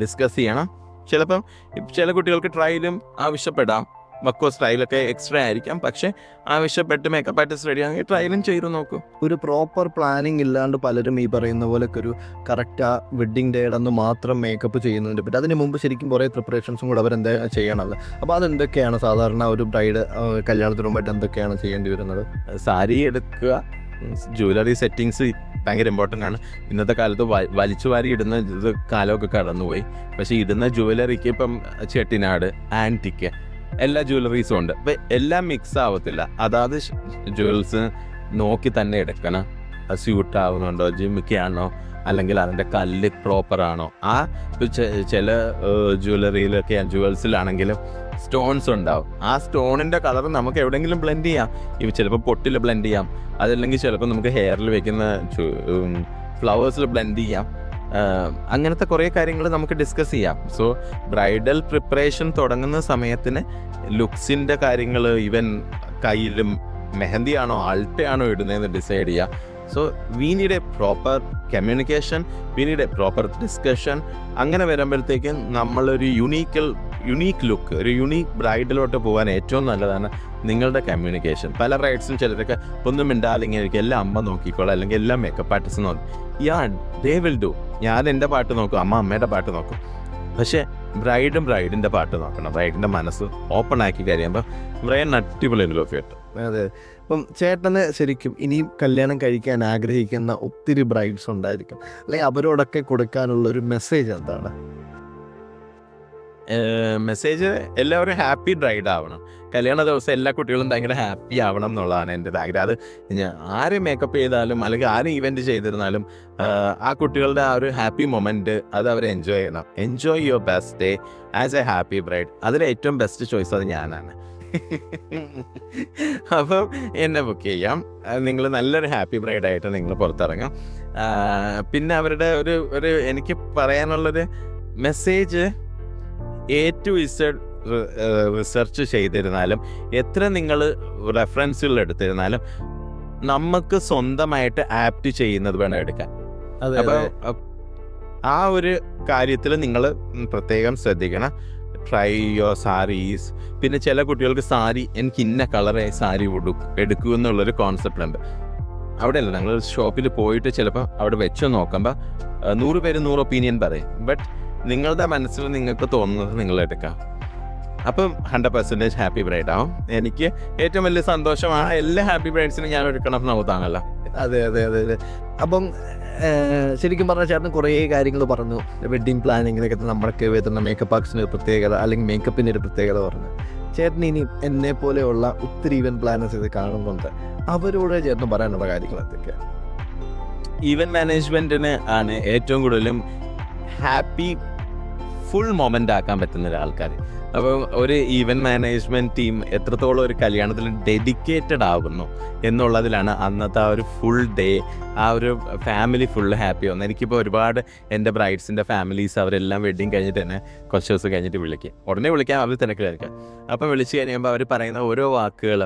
ഡിസ്കസ് ചെയ്യണം. ചിലപ്പം ചില കുട്ടികൾക്ക് ട്രയലും ആവശ്യപ്പെടാം, വക്കോ സ്റ്റൈലൊക്കെ എക്സ്ട്രാ ആയിരിക്കാം. പക്ഷേ ആവശ്യപ്പെട്ട് മേക്കപ്പ് ആർട്ടിസ്റ്റ് റെഡി ആണെങ്കിൽ ട്രയലും ചെയ്തു നോക്കൂ. ഒരു പ്രോപ്പർ പ്ലാനിങ് ഇല്ലാണ്ട് പലരും ഈ പറയുന്ന പോലൊക്കെ ഒരു കറക്റ്റ് ആ വെഡ്ഡിങ് ഡേയുടെ അന്ന് മാത്രം മേക്കപ്പ് ചെയ്യുന്നതിൻ്റെ പറ്റി അതിന് മുമ്പ് ശരിക്കും കുറേ പ്രിപ്പറേഷൻസും കൂടെ അവരെന്താ ചെയ്യണമല്ലോ. അപ്പോൾ അതെന്തൊക്കെയാണ് സാധാരണ ഒരു ബ്രൈഡ് കല്യാണത്തിന് മുമ്പായിട്ട് എന്തൊക്കെയാണ് ചെയ്യേണ്ടി വരുന്നത്? സാരി എടുക്കുക, ജ്വല്ലറി സെറ്റിങ്സ് ഭയങ്കര ഇമ്പോർട്ടൻ്റ് ആണ്. ഇന്നത്തെ കാലത്ത് വലിച്ചു വാരി ഇടുന്ന ഇത് കാലമൊക്കെ കടന്നുപോയി. പക്ഷേ ഇടുന്ന ജ്വല്ലറിക്ക് ഇപ്പം ചെട്ടിനാട്, ആൻറ്റിക്ക് എല്ലാ ജ്വല്ലറീസും ഉണ്ട്. അപ്പം എല്ലാം മിക്സ് ആവത്തില്ല. അതാത് ജ്വൽസ് നോക്കി തന്നെ എടുക്കണം. അത് സ്യൂട്ട് ആവുന്നുണ്ടോ, ജിമ്മിക്കാണോ, അല്ലെങ്കിൽ അതിൻ്റെ കല്ല് പ്രോപ്പറാണോ, ആ ചില ജ്വല്ലറിയിലൊക്കെ ജുവൽസിലാണെങ്കിലും സ്റ്റോൺസ് ഉണ്ടാവും. ആ സ്റ്റോണിൻ്റെ കളർ നമുക്ക് എവിടെയെങ്കിലും ബ്ലെൻഡ് ചെയ്യാം. ചിലപ്പോൾ പൊട്ടിൽ ബ്ലെൻഡ് ചെയ്യാം, അതല്ലെങ്കിൽ ചിലപ്പോൾ നമുക്ക് ഹെയറിൽ വെക്കുന്ന ഫ്ലവേഴ്സിൽ ബ്ലെൻഡ് ചെയ്യാം. അങ്ങനത്തെ കുറേ കാര്യങ്ങൾ നമുക്ക് ഡിസ്കസ് ചെയ്യാം. സോ ബ്രൈഡൽ പ്രിപ്പറേഷൻ തുടങ്ങുന്ന സമയത്തിന് ലുക്സിൻ്റെ കാര്യങ്ങൾ, ഈവൻ കയ്യിലും മെഹന്തിയാണോ അൾട്ടയാണോ ഇടുന്നതെന്ന് ഡിസൈഡ് ചെയ്യുക. So we need A proper communication, we need A proper discussion. അങ്ങനെ വരുമ്പോഴത്തേക്കും നമ്മളൊരു യുണീക്ക് ലുക്ക്, ഒരു യുണീക്ക് ബ്രൈഡിലോട്ട് പോകാൻ ഏറ്റവും നല്ലതാണ് നിങ്ങളുടെ കമ്മ്യൂണിക്കേഷൻ. പല ബ്രൈഡ്സും ചിലരൊക്കെ ഒന്നും മിണ്ടാലിങ്ങനെ എല്ലാം അമ്മ നോക്കിക്കോളാം, അല്ലെങ്കിൽ എല്ലാം മേക്കപ്പ് ആർട്ടിസ്റ്റ് നോക്കും. They will do. ഞാൻ എൻ്റെ പാട്ട് നോക്കും, അമ്മയുടെ പാട്ട് നോക്കും. പക്ഷേ ബ്രൈഡിൻ്റെ പാട്ട് നോക്കണം. ബ്രൈഡിൻ്റെ മനസ്സ് ഓപ്പൺ ആക്കി കഴിയുമ്പോൾ ബ്രൈഡിന് അടിപൊളി അനുഭവം കിട്ടും. അതെ. അപ്പം ചേട്ടന് ശരിക്കും ഇനിയും കല്യാണം കഴിക്കാൻ ആഗ്രഹിക്കുന്ന ഒത്തിരി ബ്രൈഡ്സ് ഉണ്ടായിരിക്കും, അല്ലെങ്കിൽ അവരോടൊക്കെ കൊടുക്കാനുള്ള ഒരു മെസ്സേജ് എന്താണ്? മെസ്സേജ് എല്ലാവരും ഹാപ്പി ബ്രൈഡ് ആവണം. കല്യാണ ദിവസം എല്ലാ കുട്ടികളും ഭയങ്കര ഹാപ്പി ആവണം എന്നുള്ളതാണ് എൻ്റെ ആഗ്രഹം. അത് ആര് മേക്കപ്പ് ചെയ്താലും അല്ലെങ്കിൽ ആര് ഇവൻറ്റ് ചെയ്തിരുന്നാലും ആ കുട്ടികളുടെ ആ ഒരു ഹാപ്പി മൊമെൻറ്റ് അത് അവർ എൻജോയ് ചെയ്യണം. Enjoy your best day as A happy bride. അതിൽ ഏറ്റവും ബെസ്റ്റ് ചോയ്സ് അത് ഞാനാണ്. അപ്പം എന്നെ ബുക്ക് ചെയ്യാം. നിങ്ങൾ നല്ലൊരു ഹാപ്പി ബ്രൈഡായിട്ട് നിങ്ങൾ പുറത്തിറങ്ങും. പിന്നെ അവരുടെ ഒരു എനിക്ക് പറയാനുള്ളൊരു message, A to Z research ചെയ്തിരുന്നാലും എത്ര നിങ്ങൾ റെഫറൻസുകൾ എടുത്തിരുന്നാലും നമുക്ക് സ്വന്തമായിട്ട് ആപ്റ്റ് ചെയ്യുന്നത് വേണം എടുക്കാൻ. അപ്പം ആ ഒരു കാര്യത്തിൽ നിങ്ങൾ പ്രത്യേകം ശ്രദ്ധിക്കണം. Try your saris. പിന്നെ ചില കുട്ടികൾക്ക് സാരി എനിക്ക് ഇന്ന കളറേ സാരി എടുക്കൂ എന്നുള്ളൊരു കോൺസെപ്റ്റ് ഉണ്ട്. അവിടെയല്ല, ഞങ്ങൾ ഷോപ്പിൽ പോയിട്ട് ചിലപ്പോൾ അവിടെ വെച്ച് നോക്കുമ്പോൾ 100 പേര് 100 ഒപ്പീനിയൻ പറയും. ബട്ട് നിങ്ങളുടെ മനസ്സിൽ നിങ്ങൾക്ക് തോന്നുന്നത് നിങ്ങൾ എടുക്കാം. അപ്പം 100% ഹാപ്പി ബ്രൈഡ് ആവും. എനിക്ക് ഏറ്റവും വലിയ സന്തോഷമാണ് എല്ലാ ഹാപ്പി ബ്രൈഡ്സിനും ഞാൻ എടുക്കണം നോക്കാമല്ലോ. അതെ. അപ്പം ശരിക്കും പറഞ്ഞാൽ ചേട്ടൻ കുറേ കാര്യങ്ങൾ പറഞ്ഞു. വെഡ്ഡിങ് പ്ലാനിങ്ങിനൊക്കെ നമ്മളൊക്കെ വരുന്ന മേക്കപ്പ് ആർട്ടിസിൻ്റെ പ്രത്യേകത, അല്ലെങ്കിൽ മേക്കപ്പിൻ്റെ ഒരു പ്രത്യേകത പറഞ്ഞു. ചേട്ടൻ ഇനി എന്നെ പോലെയുള്ള ഒത്തിരി ഈവൻറ്റ് പ്ലാനേഴ്സ് ഇത് കാണുന്നുണ്ട്, അവരോട് ചേട്ടന് പറയാനുള്ള കാര്യങ്ങൾ എന്തൊക്കെയാണ്? ഈവൻറ്റ് മാനേജ്മെൻറ്റിന് ആണ് ഏറ്റവും കൂടുതലും ഹാപ്പി ഫുൾ മൊമെൻ്റ് ആക്കാൻ പറ്റുന്ന ഒരാൾക്കാർ. അപ്പം ഒരു ഈവൻറ്റ് മാനേജ്മെൻറ്റ് ടീം എത്രത്തോളം ഒരു കല്യാണത്തിൽ ഡെഡിക്കേറ്റഡ് ആകുന്നു എന്നുള്ളതിലാണ് അന്നത്തെ ആ ഒരു ഫുൾ ഡേ, ആ ഒരു ഫാമിലി ഫുള്ള് ഹാപ്പി ആവുന്നത്. എനിക്കിപ്പോൾ ഒരുപാട് എൻ്റെ ബ്രൈഡ്സിൻ്റെ ഫാമിലീസ് അവരെല്ലാം വെഡ്ഡിങ് കഴിഞ്ഞിട്ട് തന്നെ കുറച്ച് ദിവസം കഴിഞ്ഞിട്ട് ഉടനെ വിളിക്കാം, അവർ തിരക്കിലായിരിക്കാം. അപ്പം വിളിച്ച് കഴിയുമ്പോൾ അവർ പറയുന്ന ഓരോ വാക്കുകൾ,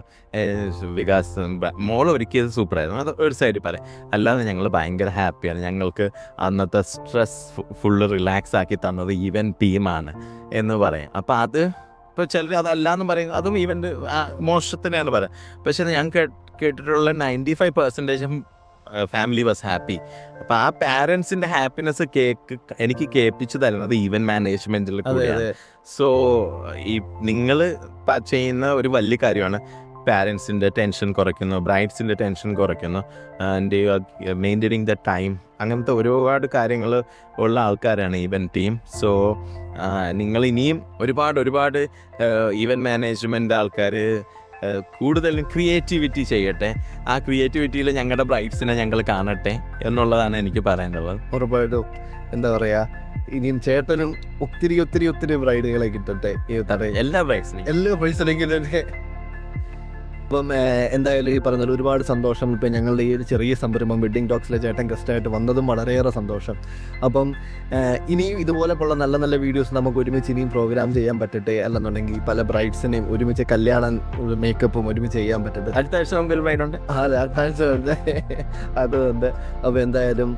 വികാസ് മോൾ ഒരുക്കിയത് സൂപ്പറായിരുന്നു, അത് ഒരു സൈഡിൽ പറയും. അല്ലാതെ ഞങ്ങൾ ഭയങ്കര ഹാപ്പിയാണ്, ഞങ്ങൾക്ക് അന്നത്തെ സ്ട്രെസ് ഫുള്ള് റിലാക്സ് ആക്കി തന്നത് ഈവൻറ്റ് ടീമാണ് എന്ന് പറയും. അപ്പം അത് ഇപ്പോൾ ചിലർ അതല്ലാന്ന് പറയും, അതും ഈവൻറ്റ് മോശത്തിനാണ് പറയാം. പക്ഷേ ഞാൻ കേട്ടിട്ടുള്ള 95% ഫാമിലി വാസ് ഹാപ്പി. അപ്പോൾ ആ പാരൻസിൻ്റെ ഹാപ്പിനെസ് എനിക്ക് കേൾപ്പിച്ചു തരുന്നത് ഈവൻറ്റ് മാനേജ്മെൻറ്റിൽ കൂടിയാണ്. സോ ഈ നിങ്ങൾ ചെയ്യുന്ന ഒരു വലിയ കാര്യമാണ്. പാരൻസിൻ്റെ ടെൻഷൻ കുറയ്ക്കുന്നു, ബ്രൈഡ്സിൻ്റെ ടെൻഷൻ കുറയ്ക്കുന്നു, and you are maintaining the time. അങ്ങനത്തെ ഒരുപാട് കാര്യങ്ങൾ ഉള്ള ആൾക്കാരാണ് ഈവൻറ്റ് ടീം. സോ നിങ്ങൾ ഇനിയും ഒരുപാട് ഈവൻറ്റ് മാനേജ്മെൻ്റ് ആൾക്കാർ കൂടുതലും ക്രിയേറ്റിവിറ്റി ചെയ്യട്ടെ. ആ ക്രിയേറ്റിവിറ്റിയിൽ ഞങ്ങളുടെ ബ്രൈഡ്സിനെ ഞങ്ങൾ കാണട്ടെ എന്നുള്ളതാണ് എനിക്ക് പറയാനുള്ളത്. ഉറപ്പായിട്ടും എന്താ പറയുക, ഇനിയും ചേട്ടനും ഒത്തിരി ബ്രൈഡുകളെ കിട്ടട്ടെ. എല്ലാ ബ്രൈഡ്സിനും കിട്ടട്ടെ. അപ്പം എന്തായാലും ഈ പറഞ്ഞാൽ ഒരുപാട് സന്തോഷം. ഇപ്പം ഞങ്ങളുടെ ഈ ഒരു ചെറിയ സംരംഭം വെഡ്ഡിങ് ടോക്സിലെ ചേട്ടൻ ഗസ്റ്റായിട്ട് വന്നതും വളരെയേറെ സന്തോഷം. അപ്പം ഇനിയും ഇതുപോലെയുള്ള നല്ല വീഡിയോസ് നമുക്ക് ഒരുമിച്ച് ഇനിയും പ്രോഗ്രാം ചെയ്യാൻ പറ്റട്ടെ. അല്ലെന്നുണ്ടെങ്കിൽ പല ബ്രൈഡ്സിനെയും ഒരുമിച്ച് കല്യാണം മേക്കപ്പും ഒരുമിച്ച് ചെയ്യാൻ പറ്റട്ടെ. അടുത്ത ആഴ്ച നമുക്ക് ബ്രൈഡുണ്ട്. അടുത്ത ആഴ്ച ഉണ്ട്, അതുകൊണ്ട് അപ്പോൾ എന്തായാലും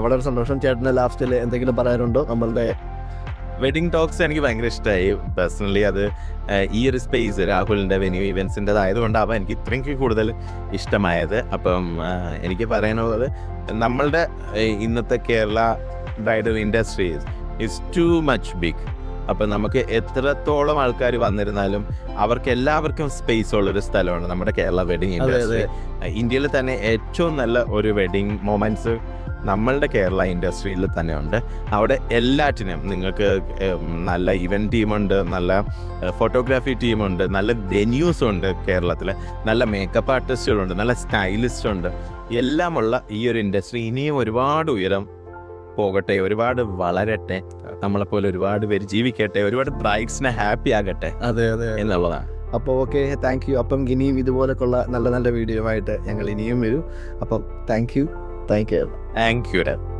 വളരെ സന്തോഷം. ചേട്ടന് ലാസ്റ്റിൽ എന്തെങ്കിലും പറയാനുണ്ടോ? നമ്മളുടെ വെഡിങ് ടോക്സ് എനിക്ക് ഭയങ്കര ഇഷ്ടമായി പേഴ്സണലി. അത് ഈ ഒരു സ്പേസ് രാഹുലിൻ്റെ വെന്യൂ ഇവൻസിൻ്റെതായതുകൊണ്ടാവാം എനിക്ക് ഇത്രയും കൂടുതൽ ഇഷ്ടമായത്. അപ്പം എനിക്ക് പറയാനുള്ളത്, നമ്മളുടെ ഇന്നത്തെ Kerala bridal industry is too much big. അപ്പം നമുക്ക് എത്രത്തോളം ആൾക്കാർ വന്നിരുന്നാലും അവർക്ക് എല്ലാവർക്കും സ്പേസ് ഉള്ളൊരു സ്ഥലമാണ് നമ്മുടെ കേരള വെഡിങ് ഇൻഡസ്ട്രി. ഇന്ത്യയിൽ തന്നെ ഏറ്റവും നല്ല ഒരു വെഡിങ് മൊമെൻറ്റ്സ് നമ്മളുടെ കേരള ഇൻഡസ്ട്രിയിൽ തന്നെ ഉണ്ട്. അവിടെ എല്ലാറ്റിനും നിങ്ങൾക്ക് നല്ല ഇവൻറ്റ് ടീമുണ്ട്, നല്ല ഫോട്ടോഗ്രാഫി ടീമുണ്ട്, നല്ല വെന്യൂസ് ഉണ്ട് കേരളത്തിൽ, നല്ല മേക്കപ്പ് ആർട്ടിസ്റ്റുകളുണ്ട്, നല്ല സ്റ്റൈലിസ്റ്റ് ഉണ്ട്. എല്ലാമുള്ള ഈ ഒരു ഇൻഡസ്ട്രി ഇനിയും ഒരുപാട് ഉയരം പോകട്ടെ, ഒരുപാട് വളരട്ടെ, നമ്മളെപ്പോലെ ഒരുപാട് പേര് ജീവിക്കട്ടെ, ഒരുപാട് ബ്രൈഡ്സിനെ ഹാപ്പി ആകട്ടെ അതെ അതെ. എന്നുള്ളതാണ്. അപ്പോൾ ഓക്കെ, താങ്ക് യു. അപ്പം ഇനിയും ഇതുപോലൊക്കെയുള്ള നല്ല നല്ല വീഡിയോ ആയിട്ട് ഞങ്ങൾ ഇനിയും വരും. അപ്പം താങ്ക് യു. Thank you.